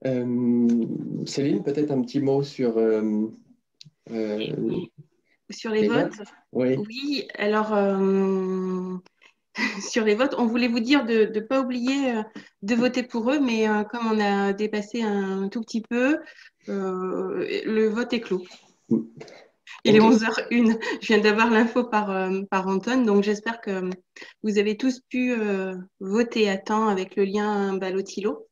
Céline, peut-être un petit mot sur euh, Sur les les votes, votes? Oui. oui. Alors, sur les votes, on voulait vous dire de ne pas oublier de voter pour eux, mais comme on a dépassé un tout petit peu, le vote est clos. Il est Ok, 11h01. Je viens d'avoir l'info par Anton, donc j'espère que vous avez tous pu voter à temps avec le lien Ballotilo.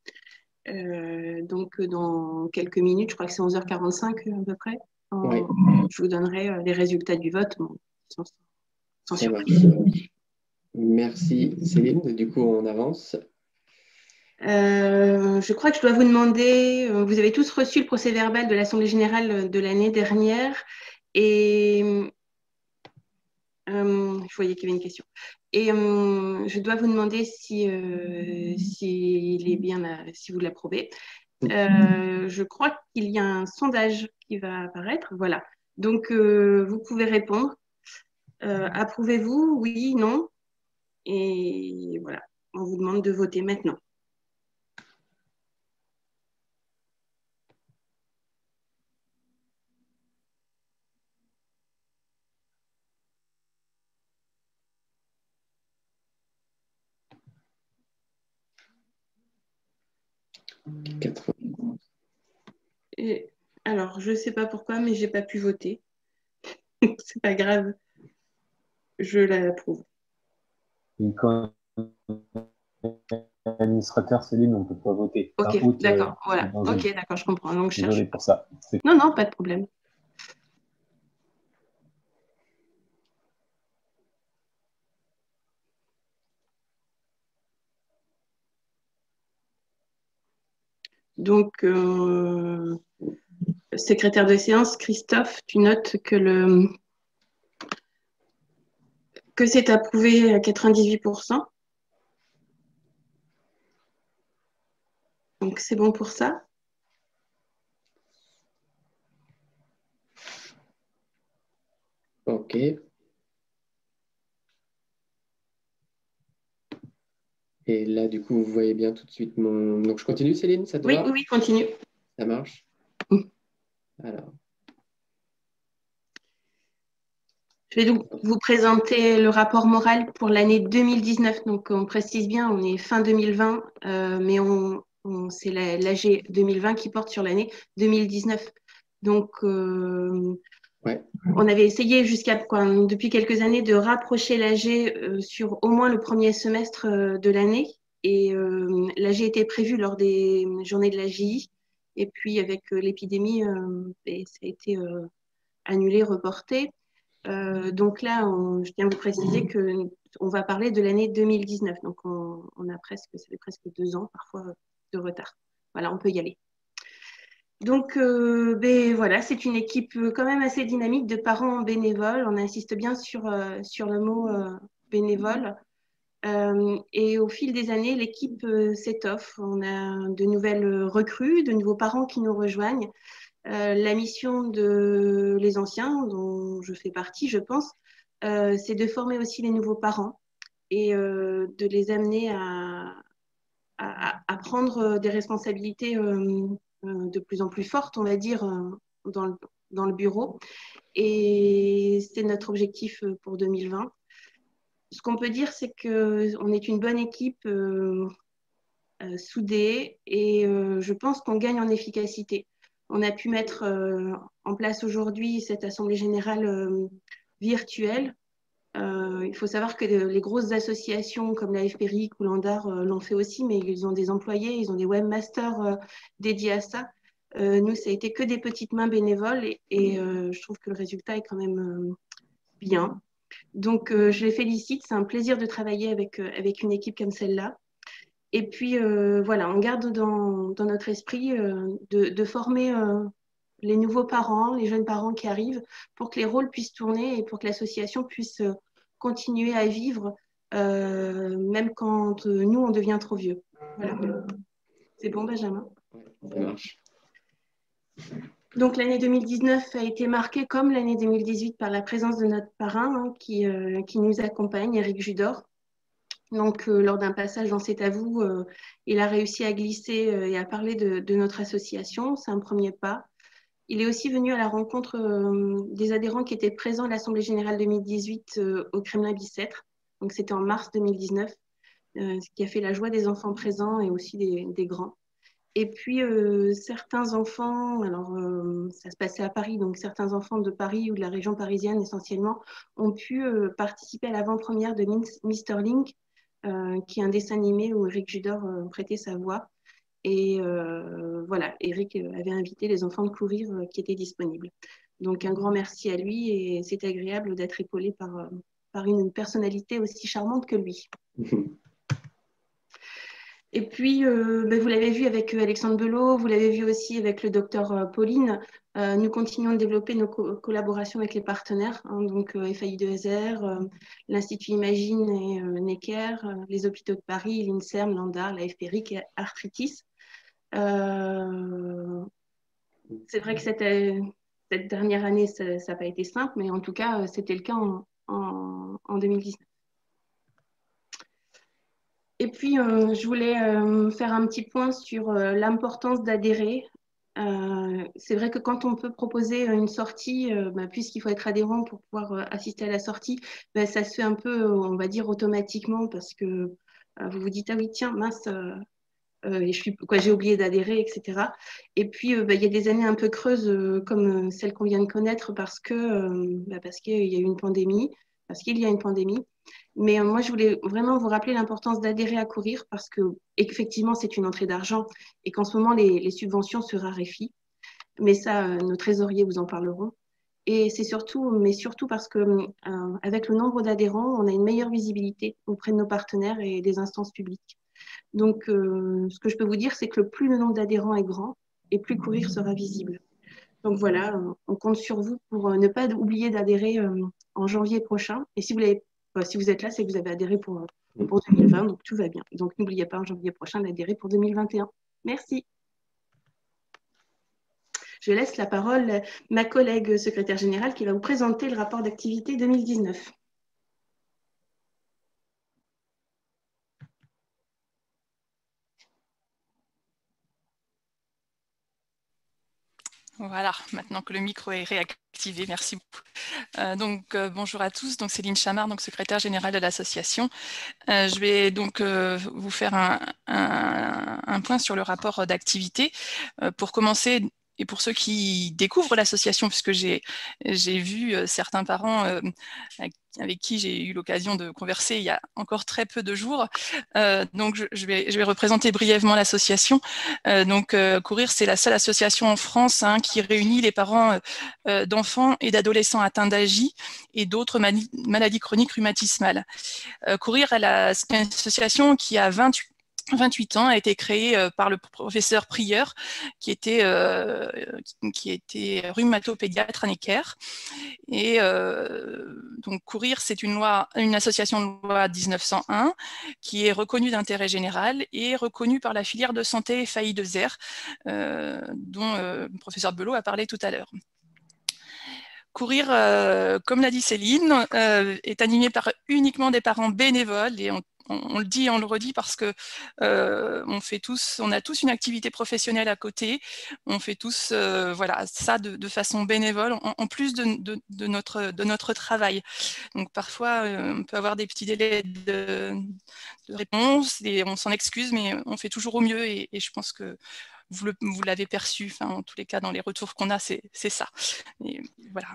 Donc, dans quelques minutes, je crois que c'est 11h45 à peu près, oui, je vous donnerai les résultats du vote, bon, sans, sans ça surprise. marche. Merci Céline. Du coup, on avance. Je crois que je dois vous demander, vous avez tous reçu le procès-verbal de l'Assemblée générale de l'année dernière et je voyais qu'il y avait une question. Et je dois vous demander si il est bien, si vous l'approuvez. Je crois qu'il y a un sondage qui va apparaître. Voilà. Donc, vous pouvez répondre. Approuvez-vous? Oui, non? Et voilà. On vous demande de voter maintenant. Quatre- Et, alors, je ne sais pas pourquoi, mais j'ai pas pu voter. C'est pas grave. Je l'approuve. Et quand administrateur Céline, on ne peut pas voter. Ok, Enfin, haute, d'accord. c'est Voilà. dans Ok, une. d'accord, je comprends. Donc, je cherche Désolé pas. pour ça. Non, non, pas de problème. Donc, secrétaire de séance, Christophe, tu notes que c'est approuvé à 98%. Donc, c'est bon pour ça. Ok. Et là, du coup, vous voyez bien tout de suite mon... Donc, je continue, Céline, ça te Oui, oui, va? oui, continue. Ça marche? Alors, Je vais donc vous présenter le rapport moral pour l'année 2019. Donc, on précise bien, on est fin 2020, mais c'est l'AG 2020 qui porte sur l'année 2019. Donc, ouais. on avait essayé depuis quelques années de rapprocher l'AG sur au moins le premier semestre de l'année. Et l'AG était prévu lors des journées de l'AGI. Et puis, avec l'épidémie, ça a été annulé, reporté. Donc là, je tiens à vous préciser que on va parler de l'année 2019. Donc, on a ça fait presque 2 ans parfois de retard. Voilà, on peut y aller. Donc, voilà, c'est une équipe quand même assez dynamique de parents bénévoles. On insiste bien sur le mot bénévole. Et au fil des années, l'équipe s'étoffe. On a de nouvelles recrues, de nouveaux parents qui nous rejoignent. La mission de les anciens, dont je fais partie, je pense, c'est de former aussi les nouveaux parents et de les amener à prendre des responsabilités de plus en plus fortes, on va dire, dans le bureau. Et c'est notre objectif pour 2020. Ce qu'on peut dire, c'est qu'on est une bonne équipe soudée et je pense qu'on gagne en efficacité. On a pu mettre en place aujourd'hui cette assemblée générale virtuelle. Il faut savoir que les grosses associations comme la FPRIC ou l'ANDAR l'ont fait aussi, mais ils ont des employés, ils ont des webmasters dédiés à ça. Nous, ça a été que des petites mains bénévoles et je trouve que le résultat est quand même bien. Donc, je les félicite. C'est un plaisir de travailler avec une équipe comme celle-là. Et puis, voilà, on garde dans notre esprit de former les nouveaux parents, les jeunes parents qui arrivent, pour que les rôles puissent tourner et pour que l'association puisse continuer à vivre, même quand nous, on devient trop vieux. Voilà. C'est bon, Benjamin? Ça marche. Donc, l'année 2019 a été marquée, comme l'année 2018, par la présence de notre parrain qui nous accompagne, Eric Judor. Donc, lors d'un passage dans C'est à vous, il a réussi à glisser et à parler de notre association. C'est un premier pas. Il est aussi venu à la rencontre des adhérents qui étaient présents à l'Assemblée générale 2018 au Kremlin-Bicêtre. Donc, c'était en mars 2019, ce qui a fait la joie des enfants présents et aussi des grands. Et puis, certains enfants, alors ça se passait à Paris, donc certains enfants de Paris ou de la région parisienne essentiellement, ont pu participer à l'avant-première de Mister Link, qui est un dessin animé où Eric Judor prêtait sa voix. Et voilà, Eric avait invité les enfants de courir qui étaient disponibles. Donc, un grand merci à lui et c'est agréable d'être épaulé par une personnalité aussi charmante que lui. Et puis, vous l'avez vu avec Alexandre Belot, vous l'avez vu aussi avec le docteur Pauline. Nous continuons de développer nos collaborations avec les partenaires, hein, donc FAI2SR, l'Institut Imagine et Necker, les hôpitaux de Paris, l'INSERM, l'ANDAR, la FPRIC et Arthritis. C'est vrai que cette dernière année, ça n'a pas été simple, mais en tout cas, c'était le cas en 2019. Et puis, je voulais faire un petit point sur l'importance d'adhérer. C'est vrai que quand on peut proposer une sortie, puisqu'il faut être adhérent pour pouvoir assister à la sortie, ça se fait un peu, on va dire, automatiquement parce que vous vous dites, ah oui, tiens, mince, j'ai oublié d'adhérer, etc. Et puis, il y a des années un peu creuses comme celle qu'on vient de connaître parce qu'il y a eu une pandémie, parce qu'il y a une pandémie. Mais moi, je voulais vraiment vous rappeler l'importance d'adhérer à Courir parce que, effectivement, c'est une entrée d'argent et qu'en ce moment, les subventions se raréfient. Mais ça, nos trésoriers vous en parleront. Et c'est surtout parce que avec le nombre d'adhérents, on a une meilleure visibilité auprès de nos partenaires et des instances publiques. Donc, ce que je peux vous dire, c'est que plus le nombre d'adhérents est grand, et plus Courir sera visible. Donc voilà, on compte sur vous pour ne pas oublier d'adhérer en janvier prochain. Et si vous êtes là, c'est que vous avez adhéré pour 2020, donc tout va bien. Donc n'oubliez pas en janvier prochain d'adhérer pour 2021. Merci. Je laisse la parole à ma collègue secrétaire générale qui va vous présenter le rapport d'activité 2019. Voilà, maintenant que le micro est réactivé, merci beaucoup. Bonjour à tous, donc Céline Chamard, donc secrétaire générale de l'association. Je vais donc vous faire un point sur le rapport d'activité. Pour commencer, et pour ceux qui découvrent l'association, puisque j'ai vu certains parents avec qui j'ai eu l'occasion de converser il y a encore très peu de jours. Donc, je vais représenter brièvement l'association. Courir, c'est la seule association en France qui réunit les parents d'enfants et d'adolescents atteints d'AGI et d'autres maladies chroniques rhumatismales. Courir, c'est une association qui a 28 ans, a été créée par le professeur Prieur, qui était rhumatopédiatre à Necker. Et donc Courir, c'est une association de loi 1901 qui est reconnue d'intérêt général et reconnue par la filière de santé FAI2R, dont le professeur Belot a parlé tout à l'heure. Courir, comme l'a dit Céline, est animé par uniquement des parents bénévoles et on le dit et on le redit parce que on a tous une activité professionnelle à côté, on fait tous ça de façon bénévole en plus de notre travail. Donc parfois on peut avoir des petits délais de réponse et on s'en excuse, mais on fait toujours au mieux et je pense que vous l'avez perçu, en tous les cas dans les retours qu'on a, c'est ça. Et voilà.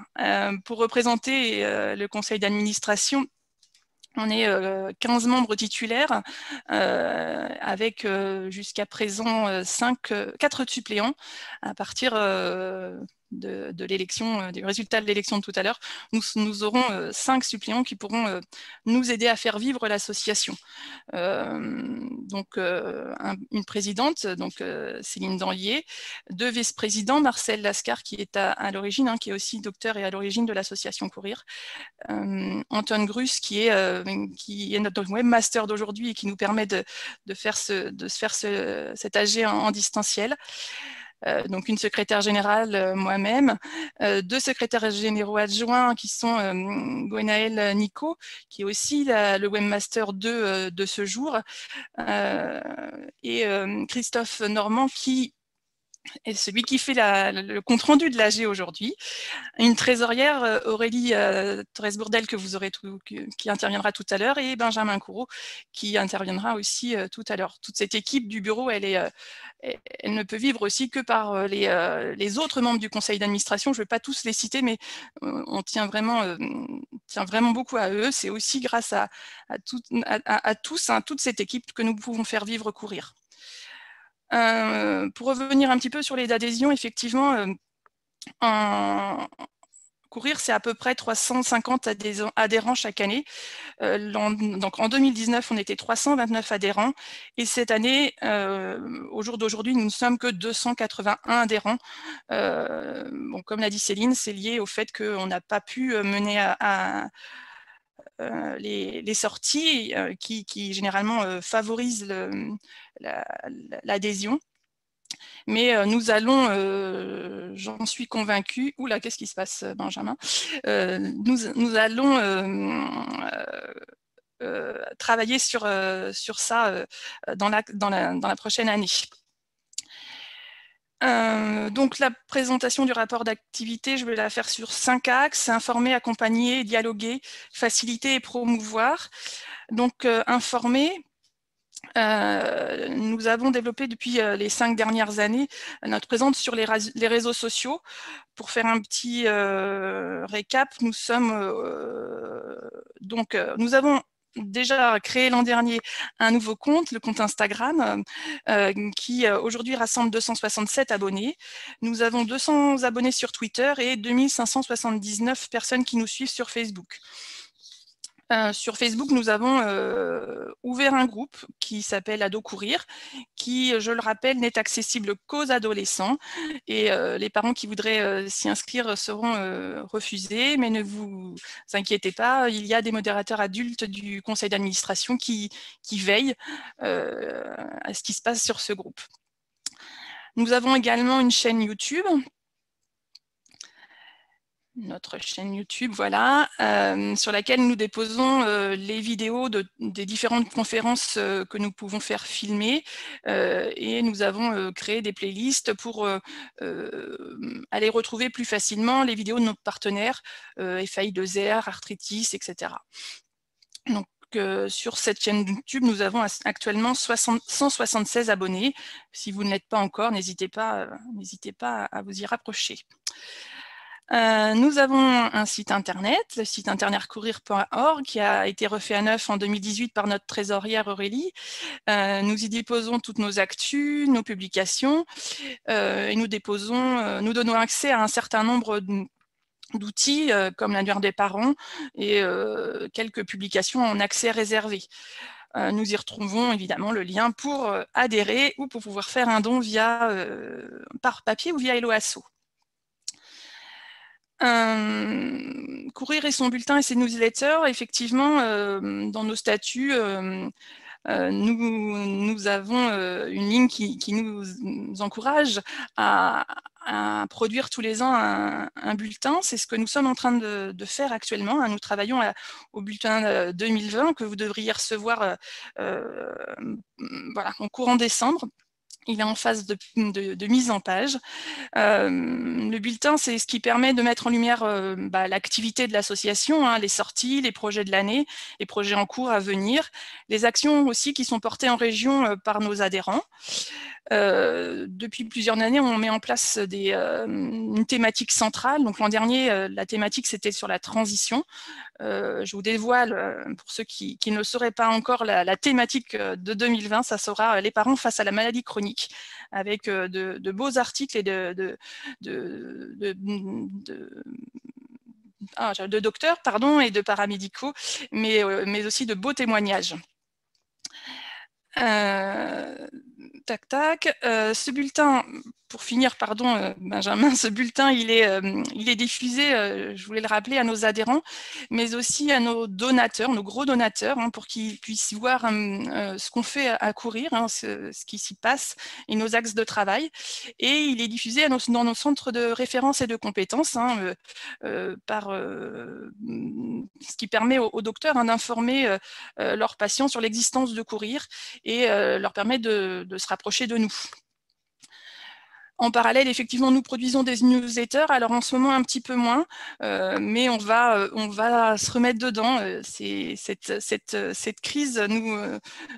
Pour représenter le conseil d'administration, on est 15 membres titulaires avec jusqu'à présent 4 suppléants à partir de l'élection, des résultats de l'élection de tout à l'heure. Nous aurons 5 suppléants qui pourront nous aider à faire vivre l'association. Une présidente, Céline Danlier, 2 vice-présidents, Marcel Lascar qui est à l'origine, qui est aussi docteur et à l'origine de l'association Courir, Antoine Grus qui est notre webmaster d'aujourd'hui et qui nous permet de faire cet AG en distanciel. donc une secrétaire générale, moi-même, 2 secrétaires généraux adjoints qui sont Gwenaël Nico, qui est aussi le webmaster de ce jour, et Christophe Normand, qui est celui qui fait le compte-rendu de l'AG aujourd'hui. Une trésorière, Aurélie Torres-Bourdel, que vous aurez qui interviendra tout à l'heure, et Benjamin Courreau, qui interviendra aussi tout à l'heure. Toute cette équipe du bureau, elle ne peut vivre aussi que par les autres membres du conseil d'administration. Je ne vais pas tous les citer, mais on tient vraiment beaucoup à eux. C'est aussi grâce à tous, hein, toute cette équipe, que nous pouvons faire vivre Courir. Pour revenir un petit peu sur les adhésions, effectivement, Courir, c'est à peu près 350 adhérents chaque année. Donc en 2019, on était 329 adhérents, et cette année, au jour d'aujourd'hui, nous ne sommes que 281 adhérents. Bon, comme l'a dit Céline, c'est lié au fait qu'on n'a pas pu mener à les sorties qui généralement favorisent l'adhésion. Mais nous allons, j'en suis convaincue, oula, qu'est-ce qui se passe, Benjamin, nous allons travailler sur ça dans la prochaine année. Donc la présentation du rapport d'activité, je vais la faire sur 5 axes: informer, accompagner, dialoguer, faciliter et promouvoir. Donc informer, nous avons développé depuis les 5 dernières années notre présence sur les réseaux sociaux. Pour faire un petit récap, nous avons déjà créé l'an dernier un nouveau compte, le compte Instagram, qui aujourd'hui rassemble 267 abonnés. Nous avons 200 abonnés sur Twitter et 2579 personnes qui nous suivent sur Facebook. Sur Facebook, nous avons ouvert un groupe qui s'appelle Ado Courir, qui, je le rappelle, n'est accessible qu'aux adolescents, et les parents qui voudraient s'y inscrire seront refusés, mais ne vous inquiétez pas, il y a des modérateurs adultes du conseil d'administration qui veillent à ce qui se passe sur ce groupe. Nous avons également une chaîne YouTube. Notre chaîne YouTube, voilà, sur laquelle nous déposons les vidéos des différentes conférences que nous pouvons faire filmer, et nous avons créé des playlists pour aller retrouver plus facilement les vidéos de nos partenaires, FAI2R, Arthritis, etc. Donc, sur cette chaîne YouTube, nous avons actuellement 176 abonnés. Si vous ne l'êtes pas encore, n'hésitez pas à vous y rapprocher. Nous avons un site internet, le site internet courir.org, qui a été refait à neuf en 2018 par notre trésorière Aurélie. Nous y déposons toutes nos actus, nos publications, et nous donnons accès à un certain nombre d'outils comme l'annuaire des parents et quelques publications en accès réservé. Nous y retrouvons évidemment le lien pour adhérer ou pour pouvoir faire un don par papier ou via Hello Asso. Courir et son bulletin et ses newsletters, effectivement, dans nos statuts, nous avons une ligne qui nous encourage à produire tous les ans un bulletin. C'est ce que nous sommes en train de faire actuellement. Nous travaillons au bulletin 2020 que vous devriez recevoir voilà, en courant décembre. Il est en phase de mise en page. Le bulletin, c'est ce qui permet de mettre en lumière l'activité de l'association, hein, les sorties, les projets de l'année, les projets en cours à venir, les actions aussi qui sont portées en région par nos adhérents. Depuis plusieurs années, on met en place une thématique centrale. Donc l'an dernier, la thématique, c'était sur la transition. Je vous dévoile, pour ceux qui ne le sauraient pas encore, la thématique de 2020, ça sera les parents face à la maladie chronique, avec de beaux articles et de docteurs, pardon, et de paramédicaux, mais aussi de beaux témoignages. Ce bulletin pour finir, pardon, Benjamin, ce bulletin, il est diffusé, je voulais le rappeler, à nos adhérents, mais aussi à nos donateurs, nos gros donateurs, hein, pour qu'ils puissent voir ce qu'on fait à courir, hein, ce qui s'y passe et nos axes de travail. Et il est diffusé dans nos centres de référence et de compétences, hein, ce qui permet aux docteurs, hein, d'informer leurs patients sur l'existence de courir et leur permet de se rapprocher de nous. En parallèle, effectivement, nous produisons des newsletters. Alors en ce moment, un petit peu moins, mais on va se remettre dedans. Cette crise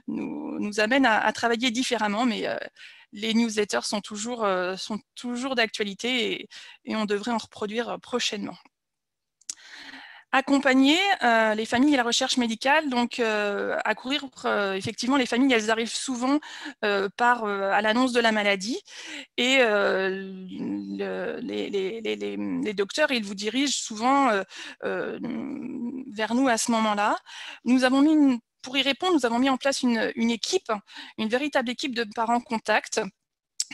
nous amène à travailler différemment, mais les newsletters sont toujours d'actualité et on devrait en reproduire prochainement. Accompagner les familles et la recherche médicale, donc à courir, effectivement, les familles, elles arrivent souvent à l'annonce de la maladie et les docteurs, ils vous dirigent souvent vers nous à ce moment-là. Nous avons pour y répondre, nous avons mis en place une équipe, une véritable équipe de parents contacts.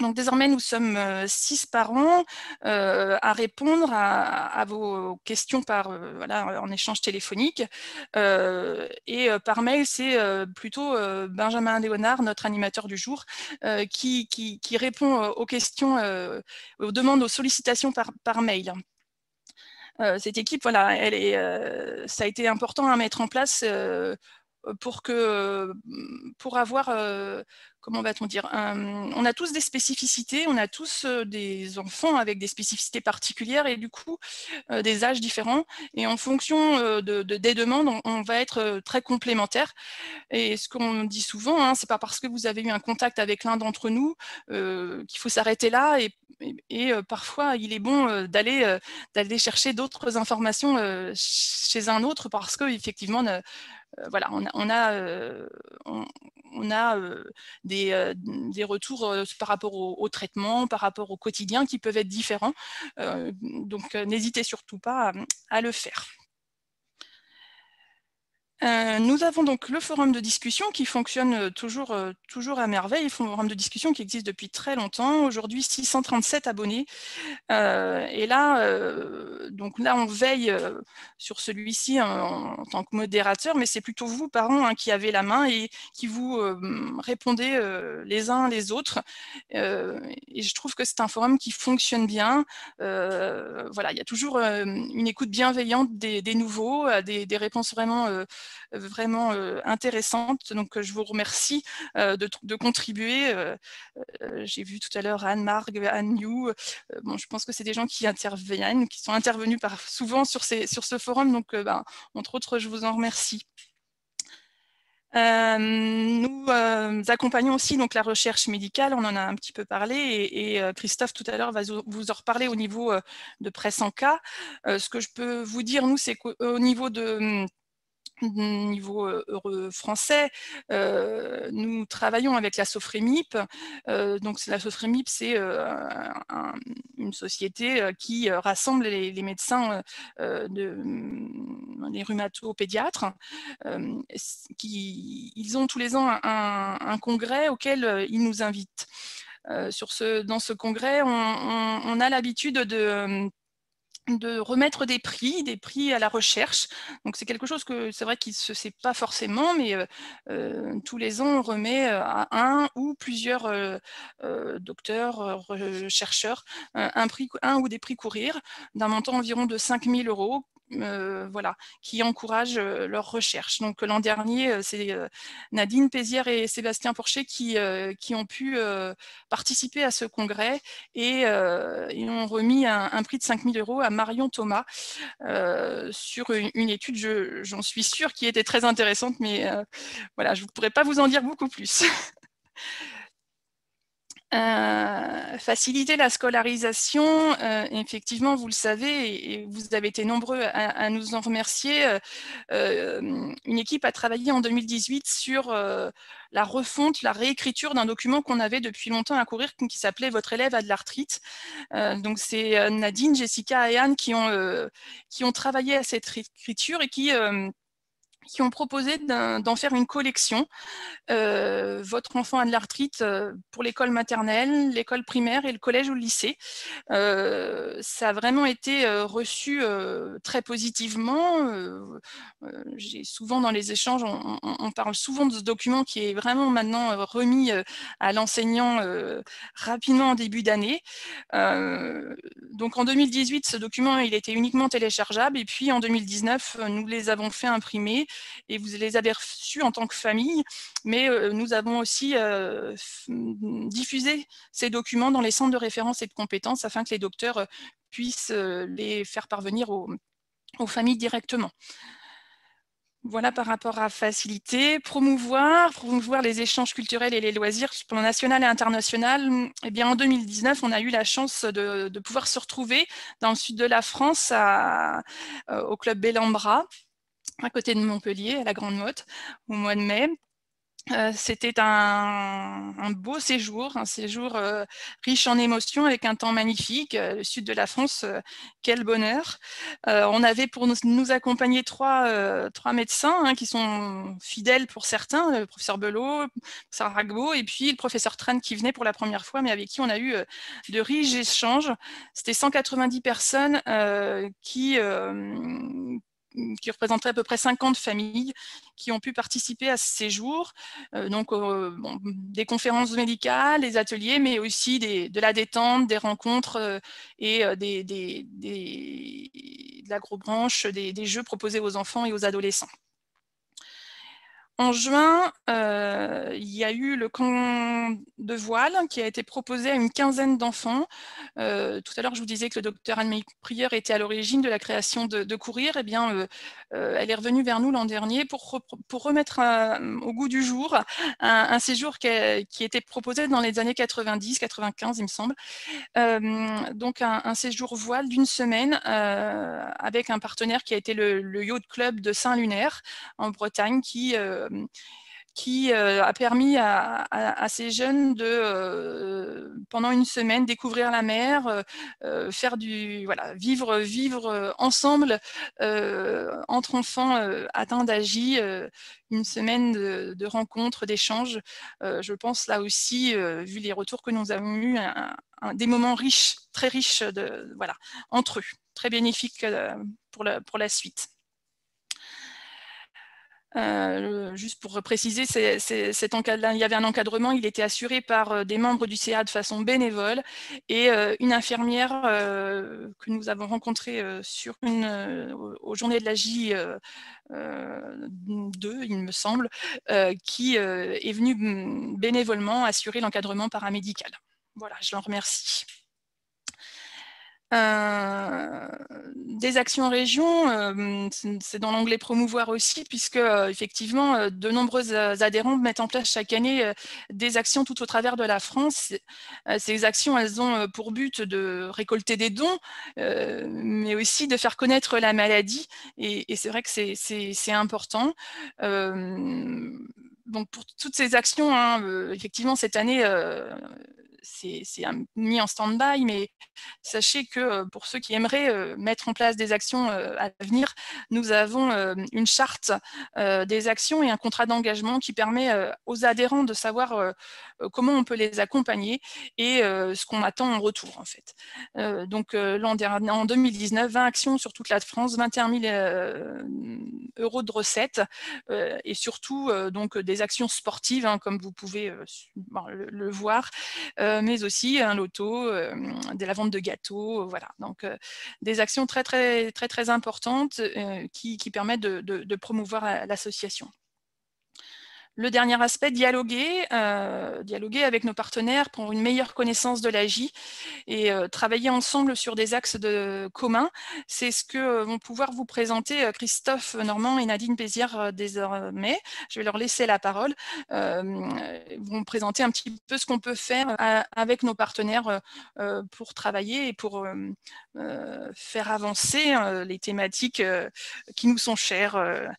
Donc désormais, nous sommes 6 parents à répondre à vos questions en échange téléphonique. Et par mail, c'est plutôt Benjamin Léonard, notre animateur du jour, qui répond aux questions, aux demandes, aux sollicitations par mail. Cette équipe, voilà, ça a été important à mettre en place pour avoir, comment va-t-on dire, on a tous des spécificités, on a tous des enfants avec des spécificités particulières et du coup des âges différents, et en fonction des demandes, on va être très complémentaires. Et ce qu'on dit souvent, hein, c'est pas parce que vous avez eu un contact avec l'un d'entre nous qu'il faut s'arrêter là, et parfois il est bon d'aller chercher d'autres informations chez un autre, parce que effectivement voilà, on a des retours par rapport au traitement, par rapport au quotidien, qui peuvent être différents. Donc n'hésitez surtout pas à le faire. Nous avons donc le forum de discussion qui fonctionne toujours à merveille, le forum de discussion qui existe depuis très longtemps, aujourd'hui 637 abonnés. Et donc là, on veille sur celui-ci en tant que modérateur, mais c'est plutôt vous, parents, hein, qui avez la main et qui vous répondez les uns les autres. Et je trouve que c'est un forum qui fonctionne bien. Voilà, il y a toujours une écoute bienveillante des nouveaux, des réponses vraiment intéressantes. Donc, je vous remercie de contribuer. J'ai vu tout à l'heure Anne-Marc, Anne-You. Bon, je pense que c'est des gens qui interviennent, qui sont intervenus souvent sur ce forum. Donc, entre autres, je vous en remercie. Nous accompagnons aussi donc la recherche médicale, on en a un petit peu parlé, et Christophe tout à l'heure va vous en reparler au niveau de Presse en cas. Ce que je peux vous dire, nous, c'est qu'au niveau français, nous travaillons avec la Sofremip. Donc la Sofremip, c'est une société qui rassemble les médecins, les rhumatopédiatres. Ils ont tous les ans un congrès auquel ils nous invitent. Dans ce congrès, on a l'habitude de remettre des prix à la recherche. Donc c'est quelque chose que c'est vrai qu'il ne se sait pas forcément, mais tous les ans on remet à un ou plusieurs docteurs, chercheurs, un ou des prix courir d'un montant environ de 5 000 €. Voilà, qui encouragent leur recherche. Donc l'an dernier, c'est Nadine Pézière et Sébastien Porcher qui ont pu participer à ce congrès et ont remis un prix de 5 000 € à Marion Thomas sur une étude, j'en suis sûre, qui était très intéressante, mais voilà, je ne pourrais pas vous en dire beaucoup plus. Faciliter la scolarisation, effectivement, vous le savez, et vous avez été nombreux à nous en remercier. Une équipe a travaillé en 2018 sur la refonte, la réécriture d'un document qu'on avait depuis longtemps à courir, qui s'appelait « Votre élève a de l'arthrite ». Donc c'est Nadine, Jessica et Anne qui ont travaillé à cette réécriture et qui qui ont proposé d'en faire une collection. Votre enfant a de l'arthrite pour l'école maternelle, l'école primaire et le collège ou le lycée. Ça a vraiment été reçu très positivement. J'ai souvent dans les échanges, on parle souvent de ce document qui est vraiment maintenant remis à l'enseignant rapidement en début d'année. Donc en 2018, ce document il était uniquement téléchargeable et puis en 2019, nous les avons fait imprimer et vous les avez reçus en tant que famille, mais nous avons aussi diffusé ces documents dans les centres de référence et de compétences afin que les docteurs puissent les faire parvenir aux familles directement. Voilà par rapport à faciliter, promouvoir les échanges culturels et les loisirs sur le plan national et international. Eh bien, en 2019, on a eu la chance de pouvoir se retrouver dans le sud de la France au club Bellambra, à côté de Montpellier, à la Grande Motte, au mois de mai. C'était un beau séjour, un séjour riche en émotions avec un temps magnifique. Le sud de la France, quel bonheur. On avait pour nous accompagner trois médecins hein, qui sont fidèles pour certains, le professeur Belot, le professeur Ragbo et puis le professeur Tran qui venait pour la première fois, mais avec qui on a eu de riches échanges. C'était 190 personnes qui représentait à peu près 50 familles qui ont pu participer à ce séjour. Donc, des conférences médicales, des ateliers, mais aussi de la détente, des rencontres et de l'agro-branche, des jeux proposés aux enfants et aux adolescents. En juin, il y a eu le camp de voile qui a été proposé à une quinzaine d'enfants. Tout à l'heure, je vous disais que le docteur Anne-Marie Prieur était à l'origine de la création de Courir. Eh bien, elle est revenue vers nous l'an dernier pour remettre au goût du jour un séjour qui était proposé dans les années 90, 95, il me semble. Donc, un séjour voile d'une semaine avec un partenaire qui a été le Yacht Club de Saint-Lunaire en Bretagne qui a permis à ces jeunes de, pendant une semaine, découvrir la mer, faire vivre ensemble entre enfants atteints d'AGI, une semaine de rencontres, d'échanges. Je pense là aussi, vu les retours que nous avons eus, des moments riches, très riches entre eux, très bénéfiques pour la suite. Juste pour préciser, il y avait un encadrement, il était assuré par des membres du CA de façon bénévole et une infirmière que nous avons rencontrée aux journées de la J 2, il me semble, qui est venue bénévolement assurer l'encadrement paramédical. Voilà, je l'en remercie. Des actions en région, c'est dans l'onglet promouvoir aussi, puisque effectivement, de nombreux adhérents mettent en place chaque année des actions tout au travers de la France. Ces actions, elles ont pour but de récolter des dons, mais aussi de faire connaître la maladie. Et c'est vrai que c'est important. Donc pour toutes ces actions, hein, effectivement, cette année, c'est mis en stand-by, mais sachez que pour ceux qui aimeraient mettre en place des actions à l'avenir, nous avons une charte des actions et un contrat d'engagement qui permet aux adhérents de savoir comment on peut les accompagner et ce qu'on attend en retour en fait. Donc l'an dernier, en 2019, 20 actions sur toute la France, 21 000 euros de recettes et surtout donc des actions sportives hein, comme vous pouvez le voir, mais aussi un loto, de la vente de gâteaux, voilà. Donc des actions très très très très importantes qui permettent de promouvoir l'association. Le dernier aspect, dialoguer avec nos partenaires pour une meilleure connaissance de l'AJ et travailler ensemble sur des axes communs. C'est ce que vont pouvoir vous présenter Christophe Normand et Nadine Bézière désormais. Je vais leur laisser la parole. Ils vont présenter un petit peu ce qu'on peut faire avec nos partenaires pour travailler et pour faire avancer les thématiques qui nous sont chères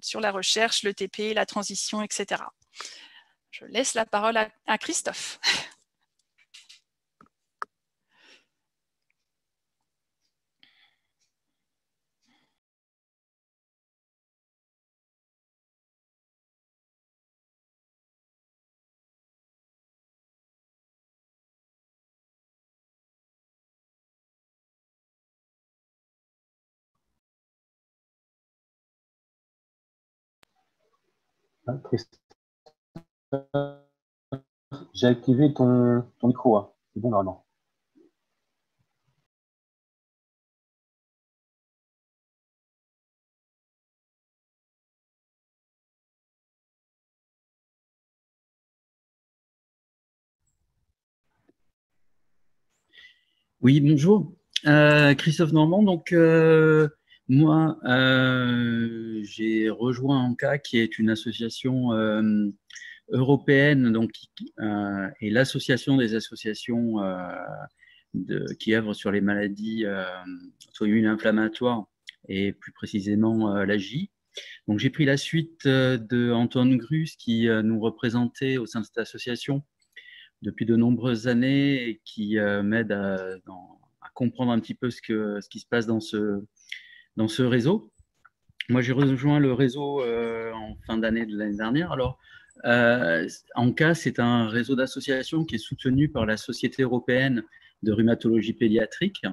sur la recherche, le TP, la transition, etc. Je laisse la parole à Christophe. Ah, Christophe, j'ai activé ton micro. Hein. C'est bon, normalement. Oui, bonjour. Christophe Normand. Donc, moi, j'ai rejoint ANCA, qui est une association européenne, donc, et l'association des associations qui œuvrent sur les maladies auto-immunes inflammatoires, et plus précisément l'AGI. Donc, j'ai pris la suite de Antoine Grus, qui nous représentait au sein de cette association depuis de nombreuses années et qui m'aide à comprendre un petit peu ce qui se passe dans ce réseau. Moi, j'ai rejoint le réseau en fin d'année de l'année dernière. Alors, ANCA, c'est un réseau d'associations qui est soutenu par la Société européenne de rhumatologie pédiatrique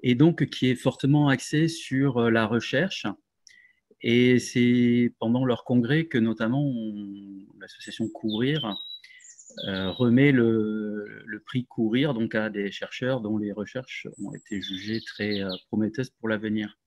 et donc qui est fortement axé sur la recherche. Et c'est pendant leur congrès que notamment l'association Courir remet le prix Courir donc à des chercheurs dont les recherches ont été jugées très prometteuses pour l'avenir.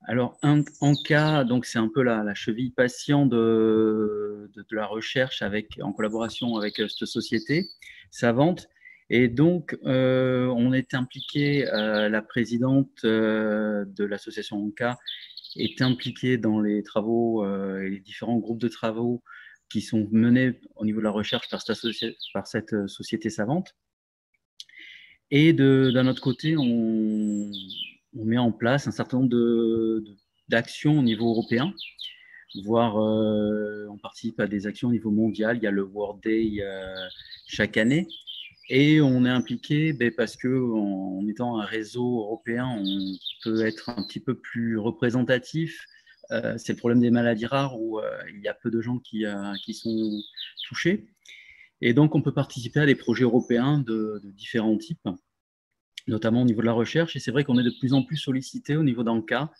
Alors, ANCA, donc c'est un peu la cheville patient de la recherche en collaboration avec cette société savante. Et donc, on est impliqué, la présidente de l'association ANCA est impliquée dans les travaux et les différents groupes de travaux qui sont menés au niveau de la recherche par cette société savante. Et d'un autre côté, on met en place un certain nombre d'actions au niveau européen, voire on participe à des actions au niveau mondial. Il y a le World Day chaque année. Et on est impliqué parce qu'en étant un réseau européen, on peut être un petit peu plus représentatif. C'est le problème des maladies rares où il y a peu de gens qui sont touchés. Et donc, on peut participer à des projets européens de différents types, notamment au niveau de la recherche. Et c'est vrai qu'on est de plus en plus sollicité au niveau d'ANCA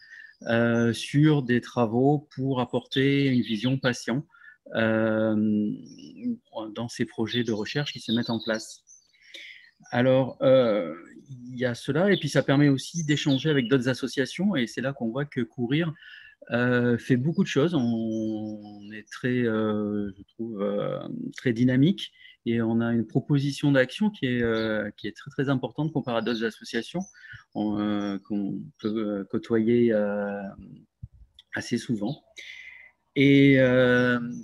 sur des travaux pour apporter une vision patient dans ces projets de recherche qui se mettent en place. Alors, il y a cela, et puis ça permet aussi d'échanger avec d'autres associations, et c'est là qu'on voit que Courir fait beaucoup de choses. On est très, je trouve, très dynamique, et on a une proposition d'action qui est très, très importante comparée à d'autres associations qu'on peut côtoyer assez souvent. Et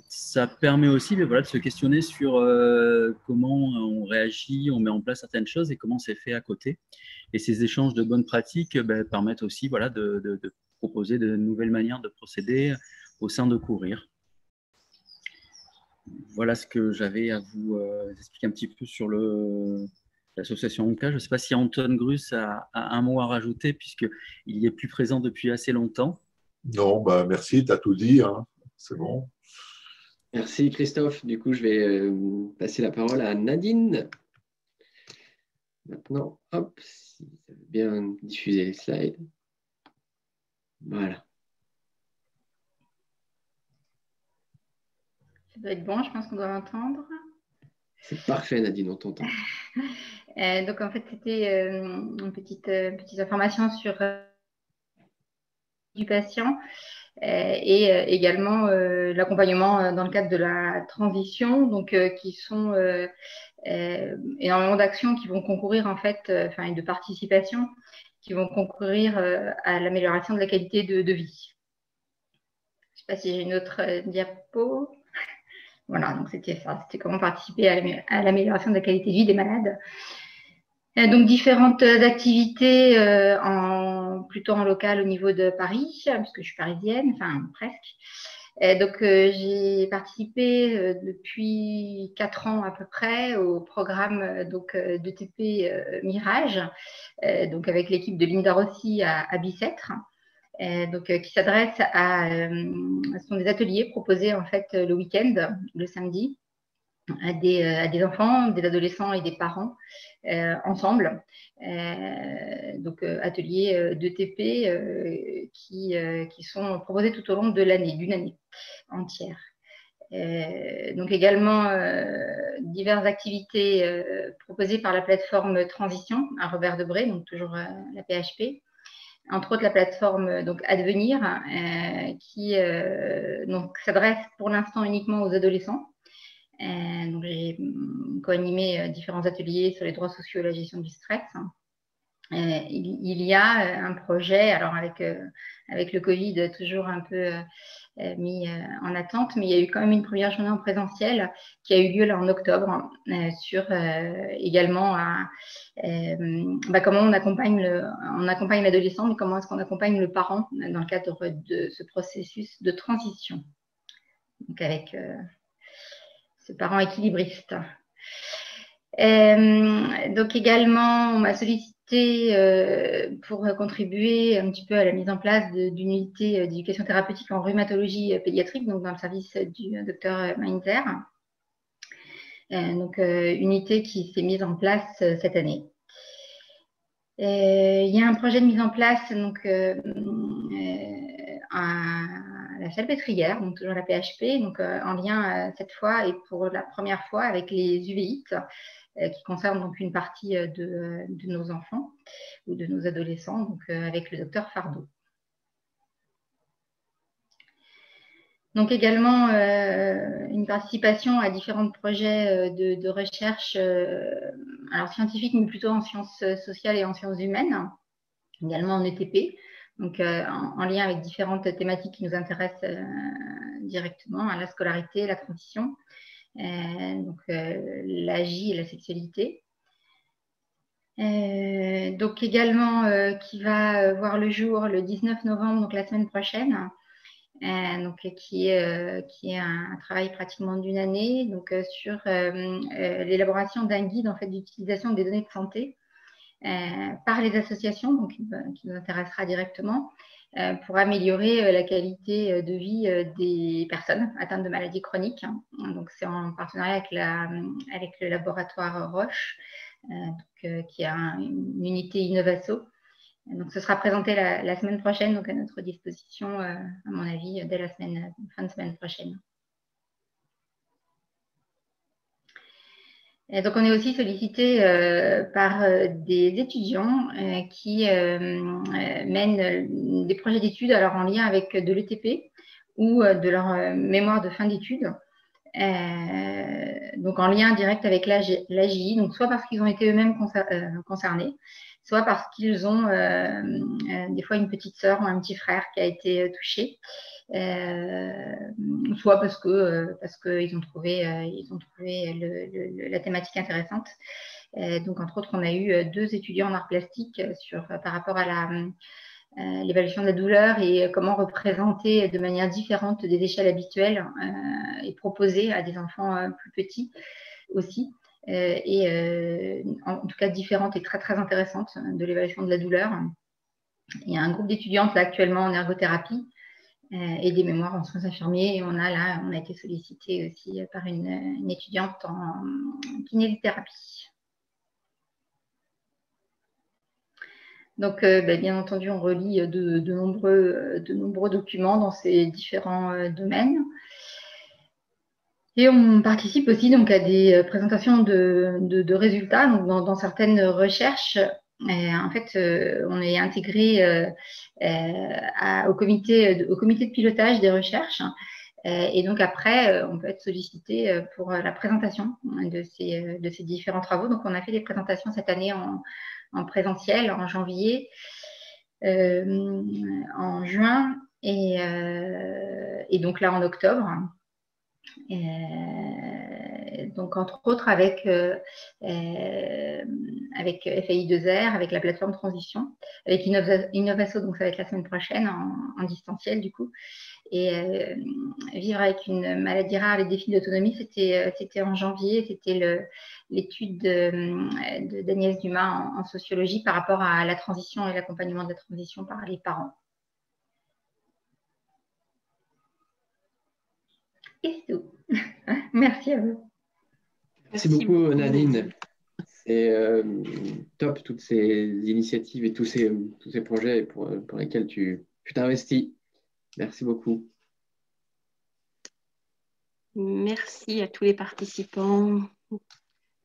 ça permet aussi de se questionner sur comment on réagit, on met en place certaines choses et comment c'est fait à côté. Et ces échanges de bonnes pratiques permettent aussi de proposer de nouvelles manières de procéder au sein de Courir. Voilà ce que j'avais à vous expliquer un petit peu sur l'association ANCA. Je ne sais pas si Antoine Grus a un mot à rajouter puisqu'il y est plus présent depuis assez longtemps. Non, merci, tu as tout dit, hein. C'est bon. Merci Christophe. Du coup, je vais passer la parole à Nadine. Maintenant, hop, si ça veut bien diffuser les slides. Voilà. Ça doit être bon, je pense qu'on doit l'entendre. C'est parfait, Nadine, on t'entend. Donc, en fait, c'était une petite information sur du patient et également l'accompagnement dans le cadre de la transition, donc qui sont énormément d'actions qui vont concourir en fait, et de participation qui vont concourir à l'amélioration de la qualité de vie. Je ne sais pas si j'ai une autre diapo. Voilà, donc c'était ça, c'était comment participer à l'amélioration de la qualité de vie des malades. Donc différentes activités plutôt en local au niveau de Paris, puisque je suis parisienne, enfin presque. Donc j'ai participé depuis 4 ans à peu près au programme d'ETP Mirage, donc avec l'équipe de Linda Rossi à Bicêtre. Qui s'adresse ce sont des ateliers proposés en fait le week-end, le samedi, à des enfants, des adolescents et des parents ensemble. Donc ateliers d'ETP qui sont proposés tout au long de l'année, d'une année entière. Donc également diverses activités proposées par la plateforme Transition à Robert Debré, donc toujours la PHP. Entre autres la plateforme donc Advenir qui donc s'adresse pour l'instant uniquement aux adolescents. Donc j'ai co-animé différents ateliers sur les droits sociaux et la gestion du stress. Il y a un projet, alors avec le Covid toujours un peu mis en attente, mais il y a eu quand même une première journée en présentiel qui a eu lieu là en octobre sur également comment on accompagne l'adolescent, mais comment est-ce qu'on accompagne le parent dans le cadre de ce processus de transition. Donc avec ce parent équilibriste. Donc également, on m'a sollicité pour contribuer un petit peu à la mise en place d'une unité d'éducation thérapeutique en rhumatologie pédiatrique, donc dans le service du docteur Mainzer. Donc unité qui s'est mise en place cette année. Il y a un projet de mise en place donc, à la Salpêtrière, donc toujours la PHP, donc en lien cette fois et pour la première fois avec les uvéites, qui concernent donc une partie de nos enfants ou de nos adolescents, donc avec le docteur Fardeau. Donc également une participation à différents projets de recherche, alors scientifiques, mais plutôt en sciences sociales et en sciences humaines, également en ETP, donc en lien avec différentes thématiques qui nous intéressent directement, la scolarité, la transition, donc l'AGI et la sexualité. Donc également qui va voir le jour le 19 novembre, donc la semaine prochaine, donc, qui est un travail pratiquement d'une année donc, sur l'élaboration d'un guide en fait, d'utilisation des données de santé par les associations, donc, qui nous intéressera directement, pour améliorer la qualité de vie des personnes atteintes de maladies chroniques. Donc, c'est en partenariat avec le laboratoire Roche, qui a une unité Innovasso. Donc, ce sera présenté la semaine prochaine, donc à notre disposition, à mon avis, dès la fin de semaine prochaine. Et donc, on est aussi sollicité par des étudiants qui mènent des projets d'études alors en lien avec de l'ETP ou de leur mémoire de fin d'études. Donc, en lien direct avec l'AGI, donc soit parce qu'ils ont été eux-mêmes concernés, soit parce qu'ils ont des fois une petite sœur ou un petit frère qui a été touché, soit parce qu'ils ont trouvé, la thématique intéressante. Donc, entre autres, on a eu 2 étudiants en arts plastiques par rapport à l'évaluation de la douleur et comment représenter de manière différente des échelles habituelles et proposer à des enfants plus petits aussi. En tout cas différentes et très très intéressantes de l'évaluation de la douleur. Il y a un groupe d'étudiantes là actuellement en ergothérapie et des mémoires en soins infirmiers, et on a été sollicité aussi par une étudiante en kinésithérapie. Donc bien entendu on relie de nombreux documents dans ces différents domaines. Et on participe aussi donc, à des présentations de résultats donc, dans certaines recherches. En fait, on est intégré au comité de pilotage des recherches. Et donc après, on peut être sollicité pour la présentation de ces différents travaux. Donc, on a fait des présentations cette année en présentiel, en janvier, en juin et donc là en octobre. Donc entre autres avec FAI2R, avec la plateforme Transition, avec Innovasso, donc ça va être la semaine prochaine en distanciel du coup. Et vivre avec une maladie rare, les défis d'autonomie, c'était en janvier, c'était l'étude d'Agnès Dumas en sociologie par rapport à la transition et l'accompagnement de la transition par les parents. Et c'est tout. Merci à vous. Merci beaucoup, Nadine. C'est top, toutes ces initiatives et tous ces projets pour lesquels tu t'investis. Merci beaucoup. Merci à tous les participants.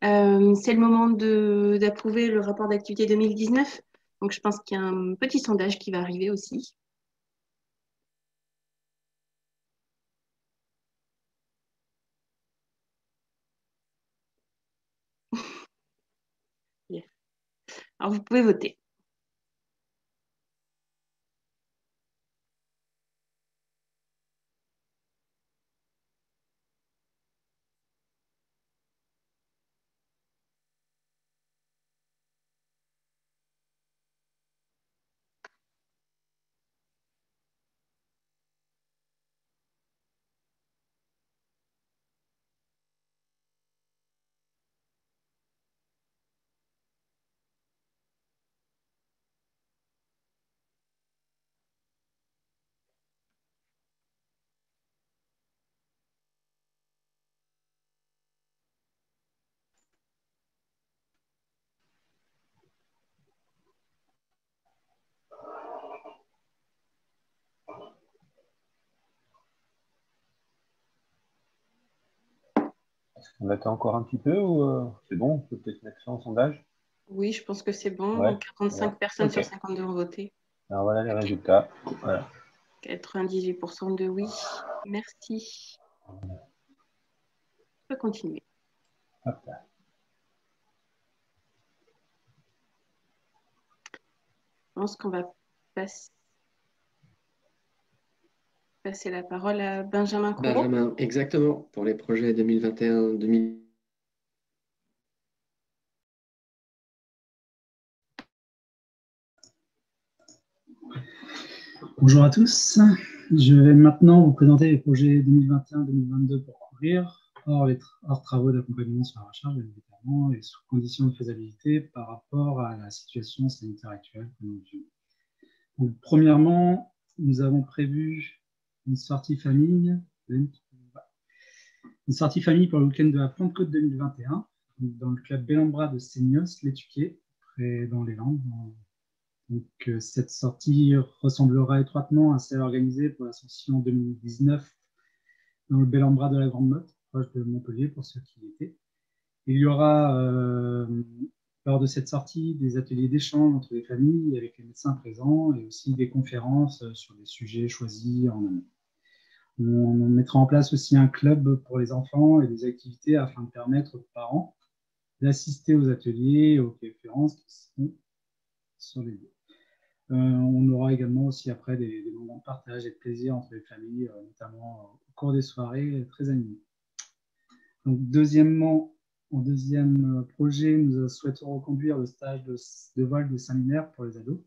C'est le moment d'approuver le rapport d'activité 2019. Donc, je pense qu'il y a un petit sondage qui va arriver aussi. Alors, vous pouvez voter. On attend encore un petit peu ou c'est bon, on peut peut-être mettre ça en sondage? Oui, je pense que c'est bon. Ouais, Donc, 45 voilà. personnes Ok. sur 52 ont voté. Alors voilà les résultats. Voilà. 98% de oui. Merci. On peut continuer. Hop là. Je pense qu'on va passer la parole à Benjamin Courreau. Benjamin, exactement, pour les projets 2021-2022. Bonjour à tous. Je vais maintenant vous présenter les projets 2021-2022 pour courir, hors travaux d'accompagnement sur la recherche, bien évidemment, et sous conditions de faisabilité par rapport à la situation sanitaire actuelle que nous vivons. Donc, premièrement, nous avons prévu une sortie famille pour le week-end de la Pentecôte 2021 dans le club Bellambra de Seignos, l'Étuquier, près dans les Landes. Donc, cette sortie ressemblera étroitement à celle organisée pour l'ascension 2019 dans le Bellambra de la Grande Motte, proche de Montpellier pour ceux qui y étaient. Il y aura lors de cette sortie des ateliers d'échange entre les familles avec les médecins présents et aussi des conférences sur des sujets choisis en amont. On mettra en place aussi un club pour les enfants et des activités afin de permettre aux parents d'assister aux ateliers et aux conférences qui seront sur les lieux. On aura également aussi après des moments de partage et de plaisir entre les familles, notamment au cours des soirées très animées. Donc, deuxièmement, en deuxième projet, nous souhaitons reconduire le stage de vol de séminaire pour les ados.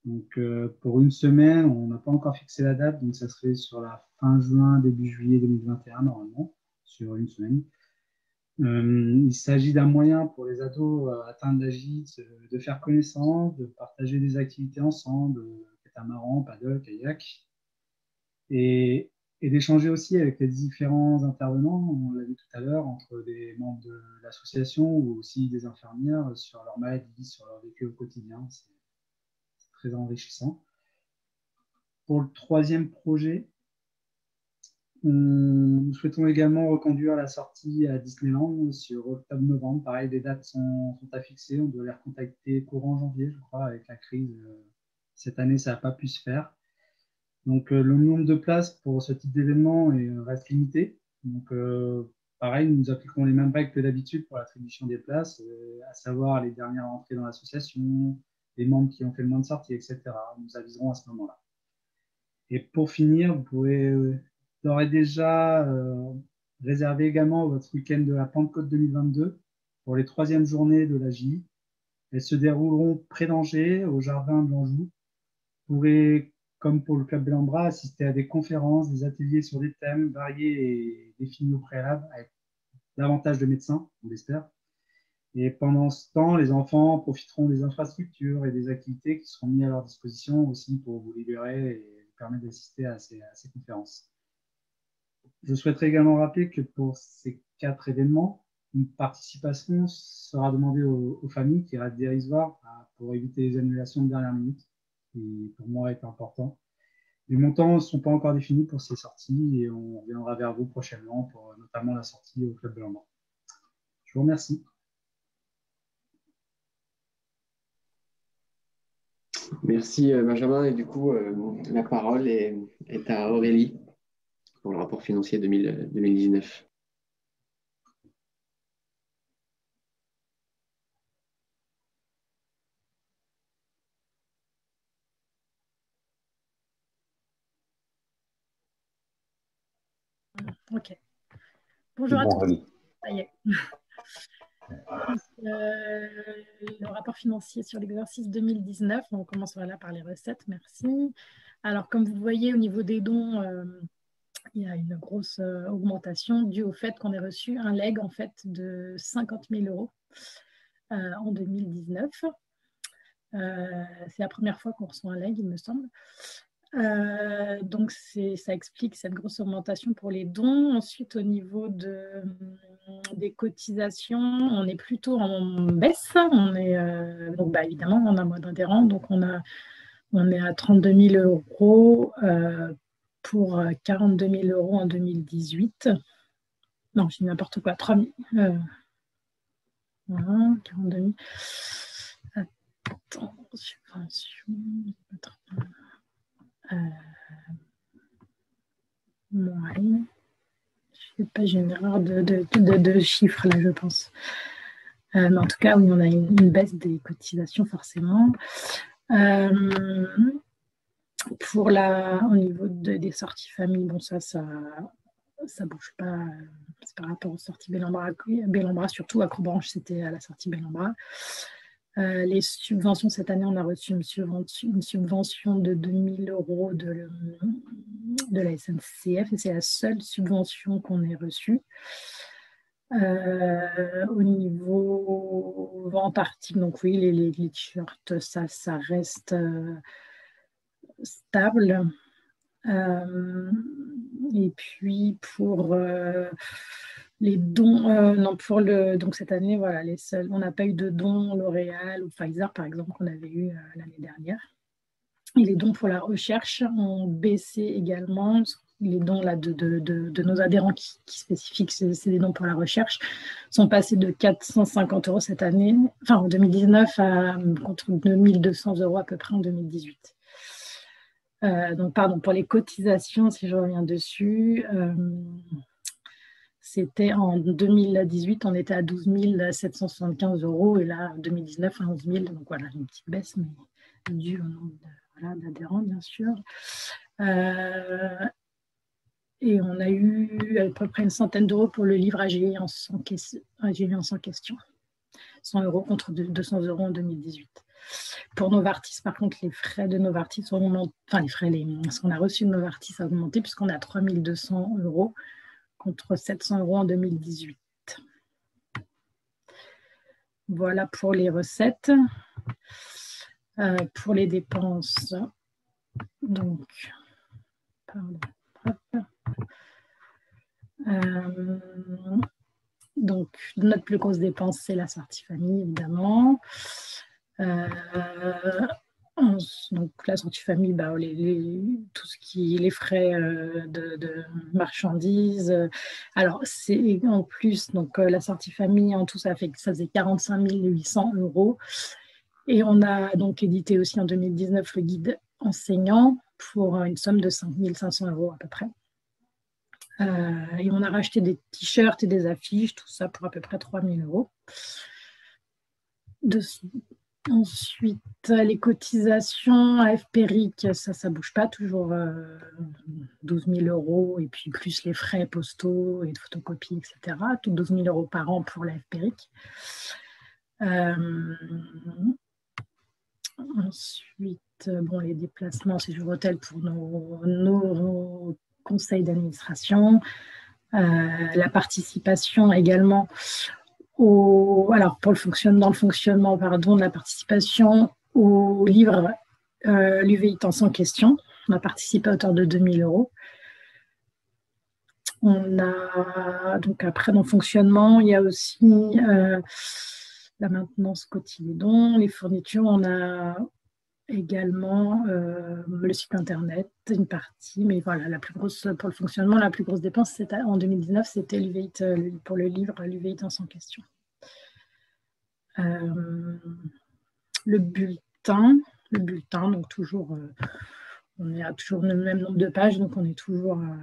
Donc, pour une semaine, on n'a pas encore fixé la date, donc ça serait sur la fin juin, début juillet 2021, normalement, sur une semaine. Il s'agit d'un moyen pour les ados atteints de l'AGI de faire connaissance, de partager des activités ensemble, catamaran, paddle, kayak, et d'échanger aussi avec les différents intervenants, on l'a vu tout à l'heure, entre des membres de l'association ou aussi des infirmières sur leur maladie, sur leur vécu au quotidien. C'est très enrichissant. Pour le troisième projet, nous souhaitons également reconduire la sortie à Disneyland sur octobre-novembre. Pareil, les dates sont à fixer. On doit les recontacter courant janvier, je crois, avec la crise. Cette année, ça n'a pas pu se faire. Donc, le nombre de places pour ce type d'événement reste limité. Donc, pareil, nous appliquons les mêmes règles que d'habitude pour l'attribution des places, à savoir les dernières entrées dans l'association, les membres qui ont fait le moins de sorties, etc. Nous aviserons à ce moment-là. Et pour finir, vous pouvez d'ores et déjà réserver également votre week-end de la Pentecôte 2022 pour les troisièmes journées de l'AGI. Elles se dérouleront près d'Angers, au jardin de l'Anjou. Vous pourrez, comme pour le Club Bellambra, assister à des conférences, des ateliers sur des thèmes variés et définis au préalable, avec davantage de médecins, on l'espère. Et pendant ce temps, les enfants profiteront des infrastructures et des activités qui seront mises à leur disposition aussi pour vous libérer et vous permettre d'assister à ces conférences. Je souhaiterais également rappeler que pour ces 4 événements, Une participation sera demandée aux familles qui reste dérisoire pour éviter les annulations de dernière minute, qui pour moi est important. Les montants ne sont pas encore définis pour ces sorties et on reviendra vers vous prochainement pour notamment la sortie au Club Bellemare. Je vous remercie. Merci Benjamin. Et du coup, la parole est à Aurélie pour le rapport financier 2019. Ok. Bonjour à tous. Ça y est. Le rapport financier sur l'exercice 2019, on commence voilà par les recettes, merci. Alors comme vous voyez au niveau des dons, il y a une grosse augmentation due au fait qu'on ait reçu un legs en fait de 50 000 € en 2019. C'est la première fois qu'on reçoit un legs, il me semble. Donc ça explique cette grosse augmentation pour les dons. Ensuite, au niveau des cotisations, on est plutôt en baisse. On est, donc évidemment, on a moins d'adhérents, donc on est à 32 000 € pour 42 000 € en 2018. Non, je dis n'importe quoi, 3 000. Voilà, 42 000. Attends, subvention. Ouais. Je sais pas, j'ai une erreur de chiffres là, je pense. Mais en tout cas, oui, on a une baisse des cotisations forcément. Au niveau des sorties famille, bon, ça bouge pas. C'est par rapport aux sorties Bellemare, surtout Acrobranche, c'était à la sortie Bellemare. Les subventions, cette année, on a reçu une subvention de 2 000 € de la SNCF et c'est la seule subvention qu'on ait reçue. Au niveau vente article, donc oui, les t-shirts, ça reste stable. Et puis pour les dons, donc cette année, voilà, on n'a pas eu de dons L'Oréal ou Pfizer, par exemple, qu'on avait eu l'année dernière. Et les dons pour la recherche ont baissé également. Les dons là, de nos adhérents qui spécifient que c'est des dons pour la recherche sont passés de 450 € cette année, enfin en 2019, contre 2200 € à peu près en 2018. Donc, pardon, pour les cotisations, si je reviens dessus, c'était en 2018, on était à 12 775 € et là, en 2019, à 11 000. Donc voilà, une petite baisse, mais due au nombre d'adhérents, bien sûr. Et on a eu à peu près une centaine d'euros pour le livre AGI en 100 questions. 100 € contre 200 € en 2018. Pour Novartis, par contre, les frais de Novartis ont augmenté, enfin ce qu'on a reçu de Novartis a augmenté puisqu'on a 3 200 € contre 700 € en 2018. Voilà pour les recettes. Pour les dépenses, donc, pardon. Donc, notre plus grosse dépense, c'est la sortie famille, évidemment. Donc, la sortie famille, tout ce qui est les frais de marchandises. Alors, c'est en plus, donc la sortie famille, en tout, ça faisait 45 800 €. Et on a donc édité aussi en 2019 le guide enseignant pour une somme de 5 500 € à peu près. Et on a racheté des t-shirts et des affiches, tout ça pour à peu près 3 000 €. Ensuite, les cotisations à FPRIC, ça ne bouge pas, toujours 12 000 € et puis plus les frais postaux et de photocopie, etc. Tout 12 000 € par an pour la FPRIC. Ensuite, les déplacements, séjour hôtel pour nos conseils d'administration. La participation également dans le fonctionnement de la participation au livre l'UVI en 100 questions. On a participé à hauteur de 2 000 €. On a, donc après, dans le fonctionnement, il y a aussi la maintenance quotidienne, les fournitures. On a également le site internet, une partie, mais voilà, la plus grosse pour le fonctionnement, la plus grosse dépense en 2019, c'était l'UVEIT pour le livre, l'UVEIT en sans question. Le bulletin, donc toujours, on est à toujours le même nombre de pages, donc on est toujours à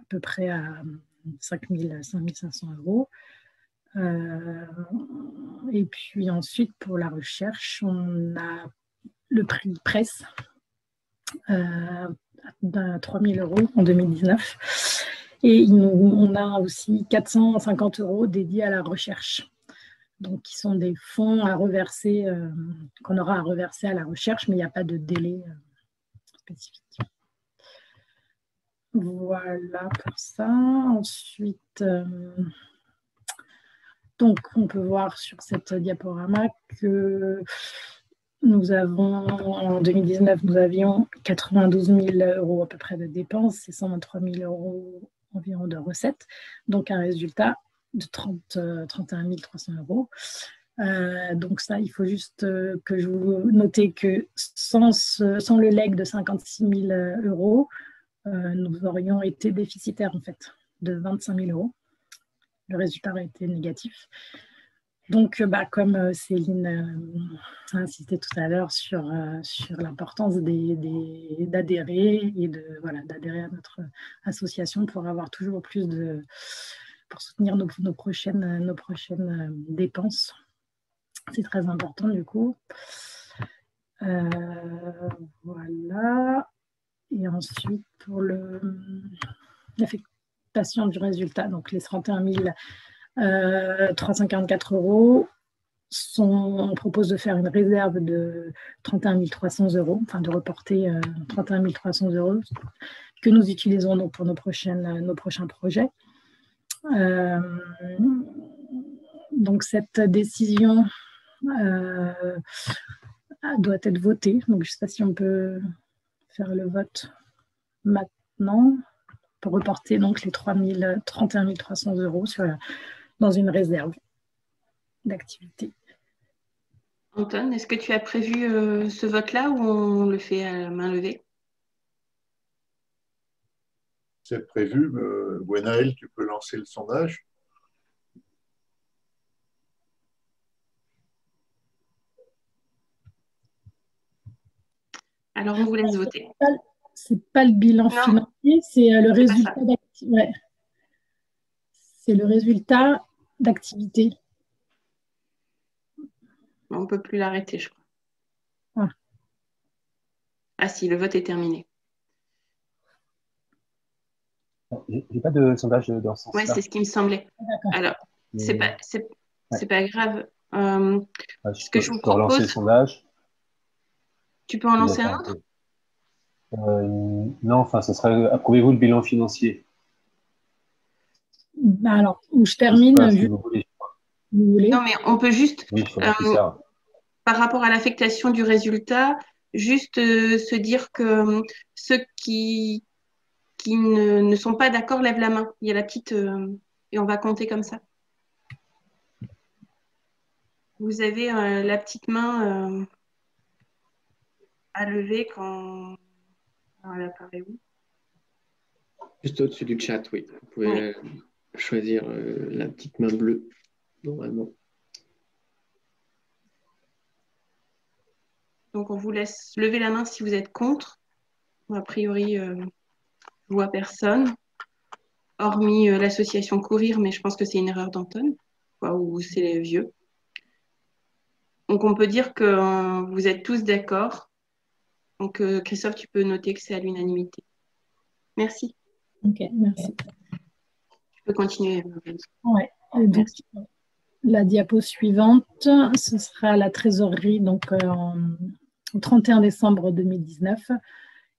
peu près à 5 500 €. Et puis ensuite, pour la recherche, on a le prix presse à 3 000 € en 2019. Et on a aussi 450 € dédiés à la recherche. Donc, qui sont des fonds à reverser, qu'on aura à reverser à la recherche, mais il n'y a pas de délai spécifique. Voilà pour ça. Ensuite, donc, on peut voir sur cette diaporama que nous avons, en 2019, nous avions 92 000 € à peu près de dépenses et 123 000 € environ de recettes. Donc, un résultat de 31 300 €. Donc ça, il faut juste que je vous notez que sans le legs de 56 000 €, nous aurions été déficitaires en fait de 25 000 €. Le résultat aurait été négatif. Donc, comme Céline a insisté tout à l'heure sur l'importance d'adhérer et d'adhérer à notre association pour avoir toujours plus pour soutenir nos prochaines dépenses. C'est très important du coup. Voilà. Et ensuite, pour l'affectation du résultat, donc les 31 344 €, on propose de faire une réserve de 31 300 €, enfin de reporter 31 300 € que nous utilisons donc pour nos prochains projets. Donc cette décision doit être votée. Donc je ne sais pas si on peut faire le vote maintenant pour reporter donc les 31 300 € dans une réserve d'activité. Anton, est-ce que tu as prévu ce vote-là ou on le fait à main levée? C'est prévu. Gwenaëlle, tu peux lancer le sondage. Alors, on vous laisse voter. C'est pas le bilan financier, c'est le résultat d'activité. Ouais. C'est le résultat d'activité. On ne peut plus l'arrêter, je crois. Ah. Ah si, le vote est terminé. J'ai pas de sondage dans ce sens-là. Oui, c'est ce qui me semblait. Alors, c'est pas grave. Ce que je vous propose, relancer le sondage. Tu peux en lancer un autre? Non, enfin, ça serait approuvez-vous le bilan financier? Alors, où je termine. Si vous voulez. Vous voulez? Non, mais on peut juste, oui, ça. Par rapport à l'affectation du résultat, juste se dire que ceux qui ne sont pas d'accord lèvent la main. Il y a la petite et on va compter comme ça. Vous avez la petite main à lever quand elle apparaît où? Juste au-dessus du chat, oui. Vous pouvez choisir la petite main bleue, normalement. Donc, on vous laisse lever la main si vous êtes contre. A priori, je ne vois personne, hormis l'association Courir, mais je pense que c'est une erreur d'Anton, ou c'est les vieux. Donc, on peut dire que vous êtes tous d'accord. Donc, Christophe, tu peux noter que c'est à l'unanimité. Merci. Ok, merci. Tu peux continuer. Ouais. Donc, la diapo suivante, ce sera la trésorerie donc, au 31 décembre 2019.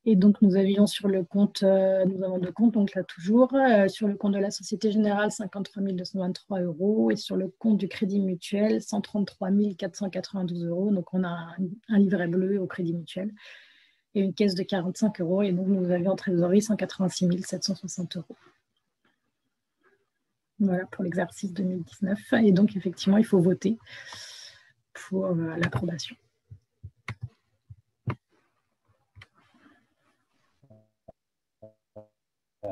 Et donc, nous avions sur le compte, nous avons deux comptes, donc là toujours, sur le compte de la Société Générale, 53 223 €, et sur le compte du Crédit Mutuel, 133 492 €. Donc, on a un livret bleu au Crédit Mutuel et une caisse de 45 €. Et donc, nous avions en trésorerie 186 760 €. voilà, pour l'exercice 2019. Et donc, effectivement, il faut voter pour l'approbation.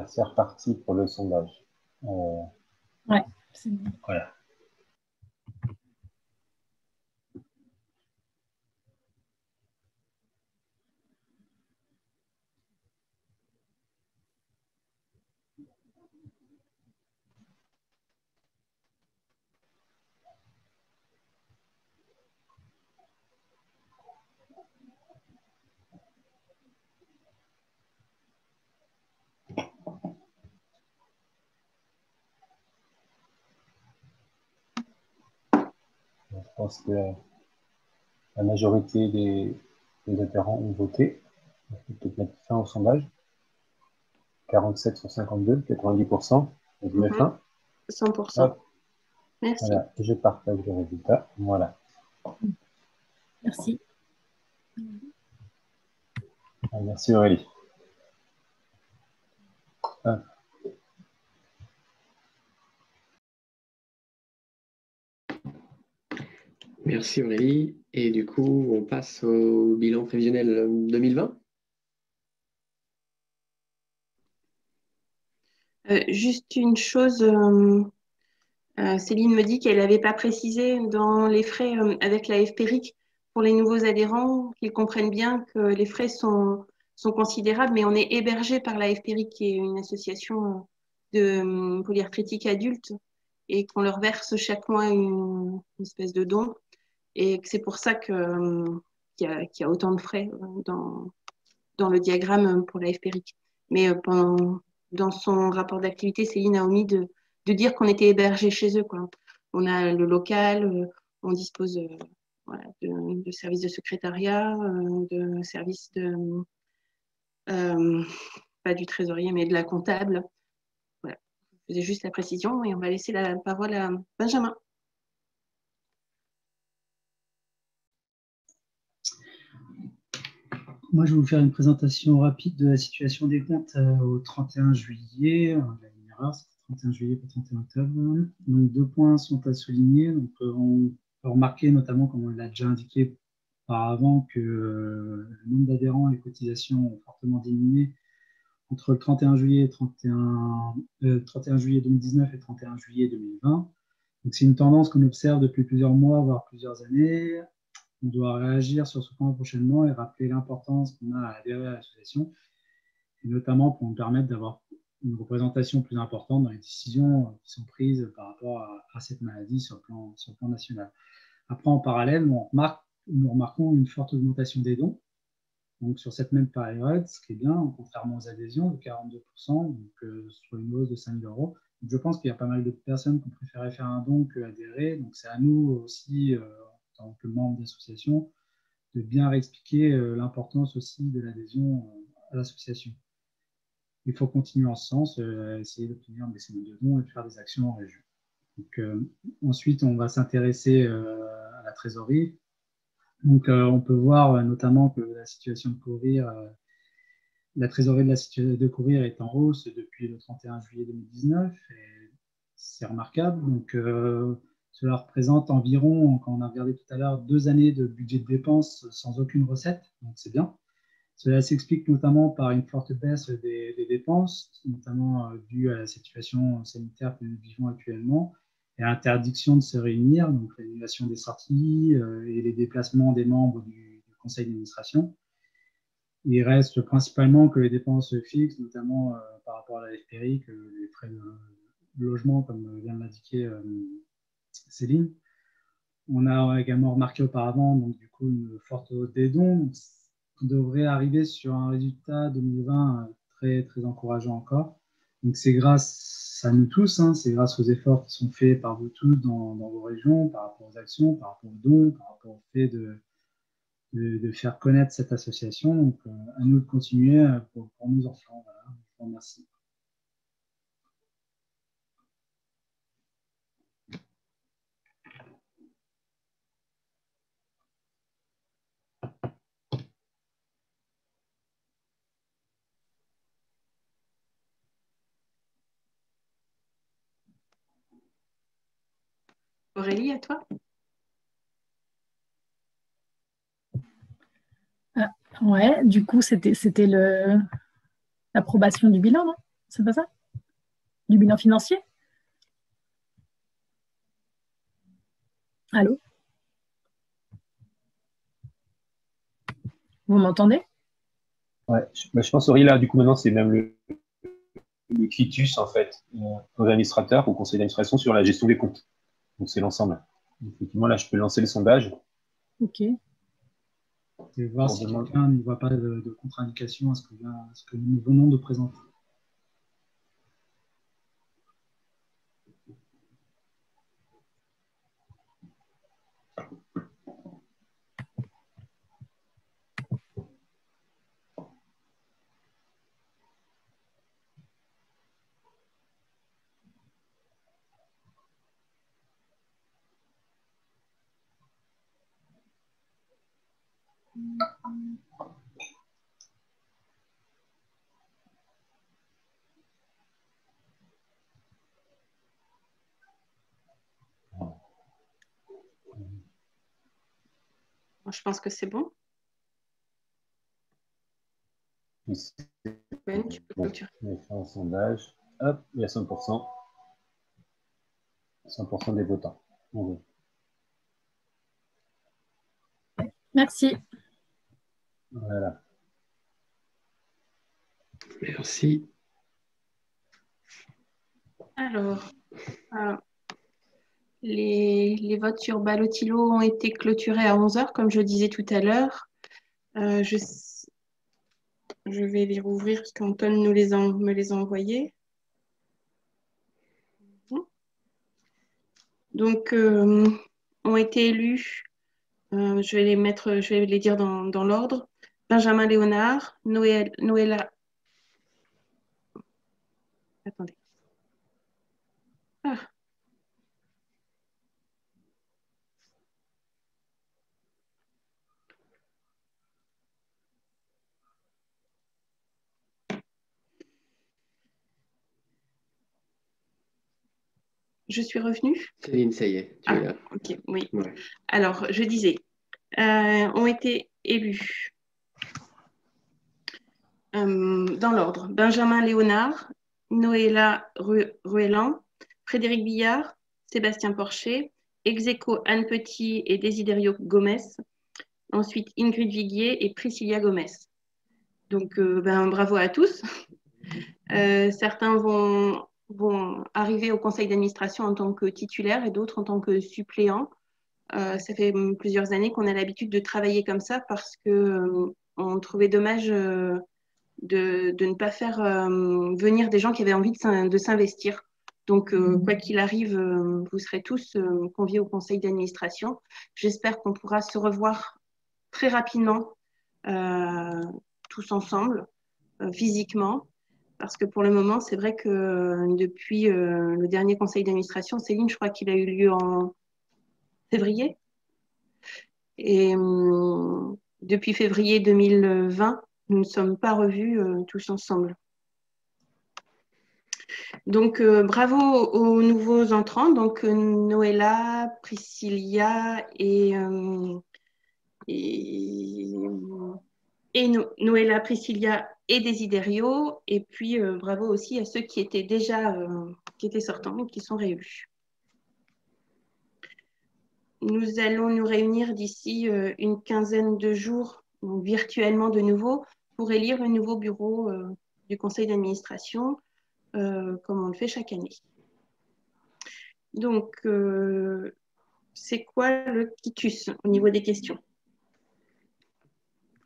C'est reparti pour le sondage. Ouais, c'est bon. Voilà. Je pense que la majorité des adhérents ont voté. On peut peut-être mettre fin au sondage. 47 sur 52, 90%. Je mets fin. 100%. Hop. Merci. Voilà, et je partage le résultat. Voilà. Merci. Merci Aurélie. Hop. Merci Aurélie. Et du coup, on passe au bilan prévisionnel 2020. Juste une chose, Céline me dit qu'elle n'avait pas précisé dans les frais avec la FPRIC pour les nouveaux adhérents, qu'ils comprennent bien que les frais sont considérables, mais on est hébergé par la FPRIC, qui est une association de polyarthrétique adultes, et qu'on leur verse chaque mois une espèce de don. Et que c'est pour ça qu'il y a autant de frais dans le diagramme pour la FPRIC. Mais dans son rapport d'activité, Céline a omis de dire qu'on était hébergé chez eux, quoi. On a le local, on dispose voilà, de services de secrétariat, de services pas du trésorier, mais de la comptable. Voilà. Je faisais juste la précision et on va laisser la parole à Benjamin. Moi, je vais vous faire une présentation rapide de la situation des comptes au 31 juillet. Il y a une erreur, c'est 31 juillet, pas 31 octobre. Donc, 2 points sont à souligner. Donc, on peut remarquer notamment, comme on l'a déjà indiqué auparavant, que le nombre d'adhérents et cotisations ont fortement diminué entre le 31 juillet, 31 juillet 2019 et 31 juillet 2020. Donc, c'est une tendance qu'on observe depuis plusieurs mois, voire plusieurs années. On doit réagir sur ce point prochainement et rappeler l'importance qu'on a à adhérer à l'association, et notamment pour nous permettre d'avoir une représentation plus importante dans les décisions qui sont prises par rapport à cette maladie sur le plan national. Après, en parallèle, nous remarquons une forte augmentation des dons. Donc, sur cette même période, ce qui est bien, contrairement aux adhésions, de 42%, donc sur une hausse de 5 000 euros. Donc, je pense qu'il y a pas mal de personnes qui ont préféré faire un don qu'adhérer. Donc, c'est à nous aussi, en tant que membre d'association, de bien réexpliquer l'importance aussi de l'adhésion à l'association. Il faut continuer en ce sens, essayer d'obtenir des semaines de dons et de faire des actions en région. Donc, ensuite, on va s'intéresser à la trésorerie. Donc, on peut voir notamment que la situation de Courir, la trésorerie de Courir est en hausse depuis le 31 juillet 2019. Et c'est remarquable. Donc, cela représente environ, quand on a regardé tout à l'heure, 2 années de budget de dépenses sans aucune recette. Donc, c'est bien. Cela s'explique notamment par une forte baisse des dépenses, notamment due à la situation sanitaire que nous vivons actuellement, et à l'interdiction de se réunir, donc l'annulation des sorties et les déplacements des membres du conseil d'administration. Il reste principalement que les dépenses fixes, notamment par rapport à la FPRIC, les frais de logement, comme vient de l'indiquer Céline. On a également remarqué auparavant, donc du coup, une forte hausse des dons. On devrait arriver sur un résultat 2020 très, très encourageant encore. Donc, c'est grâce à nous tous, c'est grâce aux efforts qui sont faits par vous tous dans vos régions, par rapport aux actions, par rapport aux dons, par rapport au fait de faire connaître cette association. Donc, à nous de continuer pour nos enfants. Voilà. Je vous remercie. Aurélie, à toi. Ouais, du coup, c'était l'approbation du bilan, non? C'est pas ça? Du bilan financier? Allô? Vous m'entendez? Ouais, je pense, Aurélie, là, du coup, maintenant, c'est même le quitus, en fait, aux administrateurs, au conseil d'administration sur la gestion des comptes. Donc, c'est l'ensemble. Effectivement, là, je peux lancer le sondage. Ok. Et voir si quelqu'un ne voit pas de contre-indication à ce que nous venons de présenter. Je pense que c'est bon. Ben, tu peux Bon, clôturer. on va faire un sondage. Hop, il y a 100%. 100% des votants. Bon. Merci. Voilà. Merci. Alors, les votes sur Ballotilo ont été clôturés à 11 h, comme je disais tout à l'heure. Je vais les rouvrir parce qu'Anton me les a envoyés. Donc, ont été élus, je vais les dire dans l'ordre. Benjamin Léonard, Noëlla. Attendez. Ah. Je suis revenue. Céline, ça y est, tu es là. Ok, oui. Ouais. Alors, je disais, ont été élus dans l'ordre. Benjamin Léonard, Noëlla Ruellan, Frédéric Billard, Sébastien Porcher, ex-aequo Anne Petit et Desiderio Gomez. Ensuite, Ingrid Viguier et Priscilla Gomez. Donc, bravo à tous. Certains vont arriver au conseil d'administration en tant que titulaires et d'autres en tant que suppléants. Ça fait plusieurs années qu'on a l'habitude de travailler comme ça parce qu'on trouvait dommage de ne pas faire venir des gens qui avaient envie de s'investir. Donc, quoi qu'il arrive, vous serez tous conviés au conseil d'administration. J'espère qu'on pourra se revoir très rapidement, tous ensemble, physiquement. Parce que pour le moment, c'est vrai que depuis le dernier conseil d'administration, Céline, je crois qu'il a eu lieu en février. Et depuis février 2020, nous ne sommes pas revus tous ensemble. Donc, bravo aux nouveaux entrants, donc Noëlla, Priscilla et Noëlla, Priscilla et Desiderio. Et puis, bravo aussi à ceux qui étaient déjà qui étaient sortants et qui sont réélus. Nous allons nous réunir d'ici une quinzaine de jours, virtuellement de nouveau, pour élire un nouveau bureau du conseil d'administration, comme on le fait chaque année. Donc, c'est quoi le quitus au niveau des questions?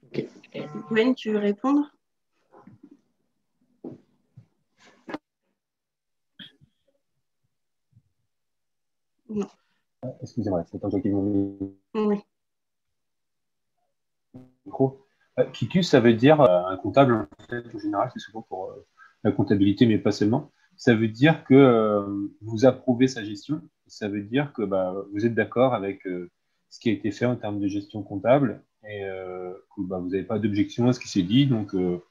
Okay. Gwen, tu veux répondre? Non. Excusez-moi, c'est temps que j'active mon micro. Quitus, ça veut dire un comptable, en fait, en général, c'est souvent pour la comptabilité, mais pas seulement. Ça veut dire que vous approuvez sa gestion. Ça veut dire que vous êtes d'accord avec ce qui a été fait en termes de gestion comptable et que vous n'avez pas d'objection à ce qui s'est dit. Donc, vous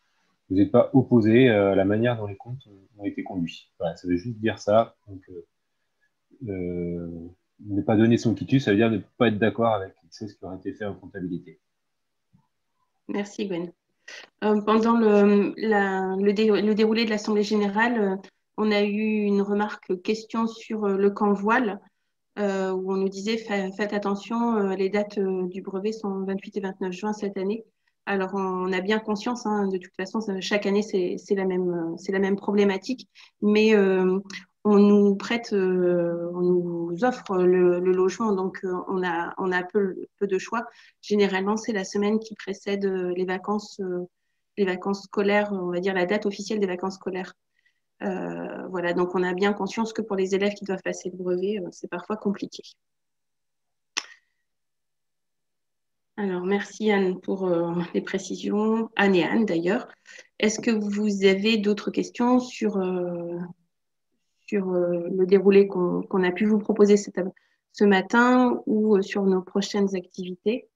n'êtes pas opposé à la manière dont les comptes ont été conduits. Voilà, ça veut juste dire ça. Donc, Ne pas donner son quitus, ça veut dire ne pas être d'accord avec ce qui aurait été fait en comptabilité. Merci Gwen. Pendant le déroulé de l'Assemblée générale, on a eu une remarque question sur le camp voile, où on nous disait faites attention, les dates du brevet sont 28 et 29 juin cette année. Alors on a bien conscience, hein, de toute façon, chaque année c'est la même problématique, mais on nous prête, on nous offre le logement, donc on a peu de choix. Généralement, c'est la semaine qui précède les vacances scolaires, on va dire la date officielle des vacances scolaires. Voilà, donc on a bien conscience que pour les élèves qui doivent passer le brevet, c'est parfois compliqué. Alors, merci Anne pour les précisions, Anne et Anne d'ailleurs. Est-ce que vous avez d'autres questions sur le déroulé qu'on a pu vous proposer ce matin ou sur nos prochaines activités?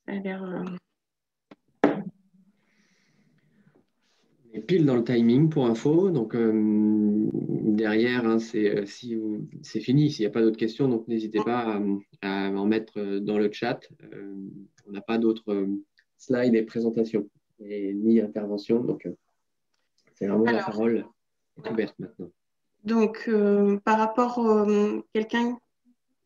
Ça a l'air... Et pile dans le timing pour info. Donc derrière, hein, c'est fini. S'il n'y a pas d'autres questions, donc n'hésitez pas à en mettre dans le chat. On n'a pas d'autres slides et présentations ni interventions. Donc c'est vraiment la parole est ouverte maintenant. Donc par rapport quelqu'un,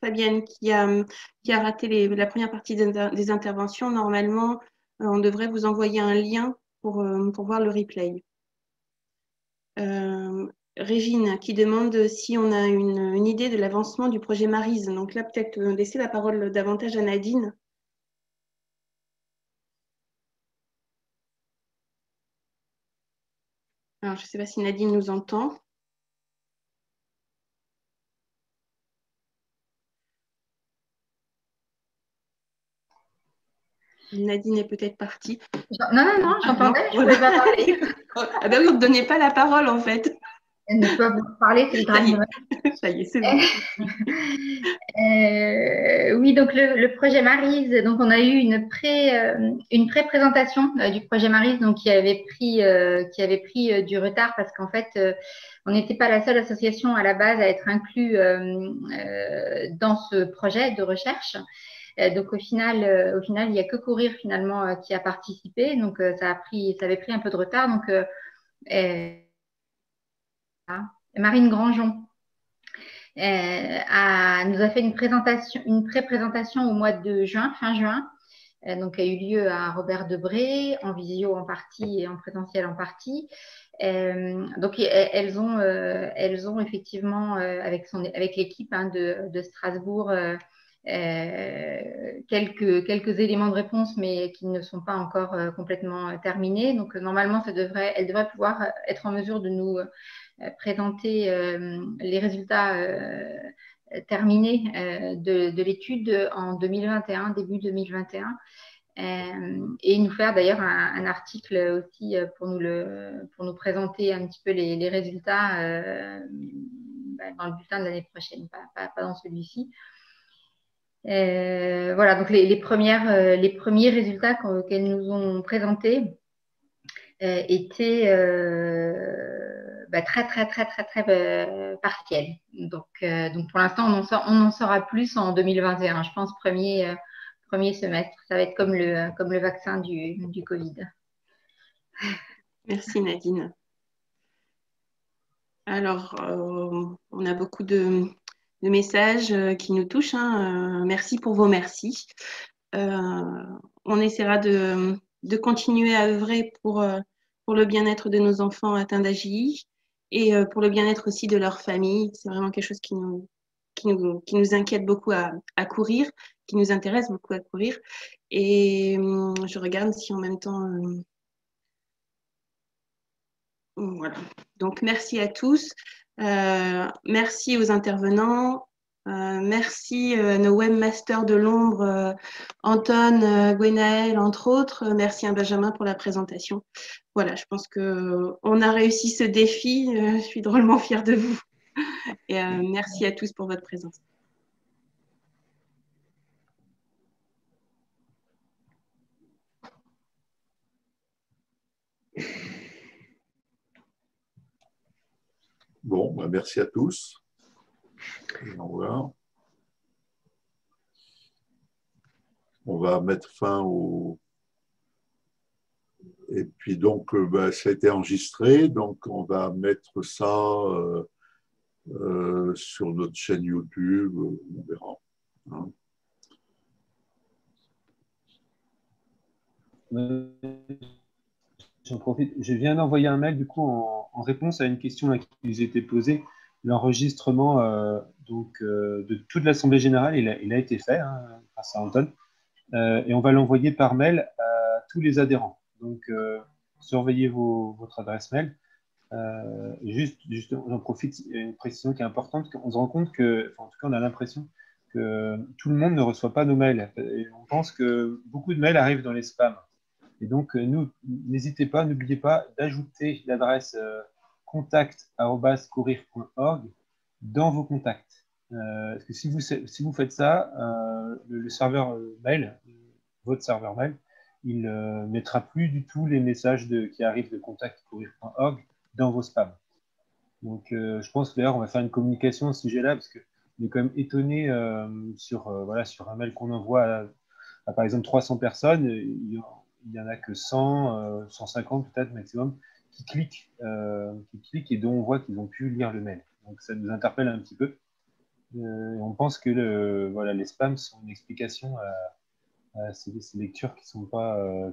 Fabienne, qui a raté la première partie des interventions, normalement, on devrait vous envoyer un lien pour voir le replay. Régine qui demande si on a une idée de l'avancement du projet Maryse. Donc là, peut-être laisser la parole davantage à Nadine. Alors, je ne sais pas si Nadine nous entend. Nadine est peut-être partie. Non, j'entendais, je ne pouvais pas parler. Ah ben oui, on ne donnait pas la parole en fait. Ne pas vous parler, c'est le drame. Ça y est, c'est bon. Oui, donc le projet Maryse, donc on a eu une pré-présentation du projet Maryse, donc qui avait pris du retard parce qu'en fait, on n'était pas la seule association à la base à être inclus dans ce projet de recherche. Donc au final, il n'y a que Courir finalement qui a participé, donc ça avait pris un peu de retard. Donc Marine Grandjean nous a fait une pré-présentation au mois de juin, fin juin, donc a eu lieu à Robert Debré, en visio en partie et en présentiel en partie. Donc elles ont effectivement avec l'équipe de Strasbourg quelques éléments de réponse, mais qui ne sont pas encore complètement terminés. Donc normalement, elle devrait pouvoir être en mesure de nous présenter les résultats terminés de l'étude en 2021, début 2021, et nous faire d'ailleurs un article aussi pour nous présenter un petit peu les résultats dans le bulletin de l'année prochaine, pas dans celui-ci. Voilà, donc les premiers résultats qu'elles nous ont présentés étaient très partiels. Donc pour l'instant, on en saura plus en 2021. Je pense premier semestre. Ça va être comme le vaccin du Covid. Merci Nadine. Alors, on a beaucoup de messages qui nous touchent. Hein. Merci pour vos merci. On essaiera de continuer à œuvrer pour le bien-être de nos enfants atteints d'AJI et pour le bien-être aussi de leur famille. C'est vraiment quelque chose qui nous inquiète beaucoup à courir, qui nous intéresse beaucoup à courir. Et je regarde si en même temps... Voilà. Donc, merci à tous. Merci aux intervenants. Merci à nos webmasters de l'ombre, Anton, Gwenaël, entre autres. Merci à Benjamin pour la présentation. Voilà, je pense qu'on a réussi ce défi. Je suis drôlement fière de vous. Et merci à tous pour votre présence. Bon, bah, merci à tous. Et au revoir. On va mettre fin au... Et puis donc, bah, ça a été enregistré, donc on va mettre ça sur notre chaîne YouTube, on verra. Hein. J'en profite. Je viens d'envoyer un mail du coup en réponse à une question là, qui nous était posée. L'enregistrement de toute l'Assemblée générale, il a été fait grâce à Anton. Et on va l'envoyer par mail à tous les adhérents. Donc, surveillez votre adresse mail. Juste, j'en profite, il y a une précision qui est importante. On se rend compte que, enfin, en tout cas, on a l'impression que tout le monde ne reçoit pas nos mails. Et on pense que beaucoup de mails arrivent dans les spams. Et donc, n'hésitez pas, n'oubliez pas d'ajouter l'adresse contact@courir.org dans vos contacts. Parce que si vous faites ça, le serveur mail, votre serveur mail, il ne mettra plus du tout les messages qui arrivent de contact@courir.org dans vos spams. Donc, je pense d'ailleurs, on va faire une communication à ce sujet-là, parce qu'on est quand même étonné sur un mail qu'on envoie à, par exemple, 300 personnes, il n'y en a que 100, 150 peut-être maximum, qui cliquent et dont on voit qu'ils ont pu lire le mail. Donc, ça nous interpelle un petit peu. On pense que les spams sont une explication à ces lectures qui ne sont pas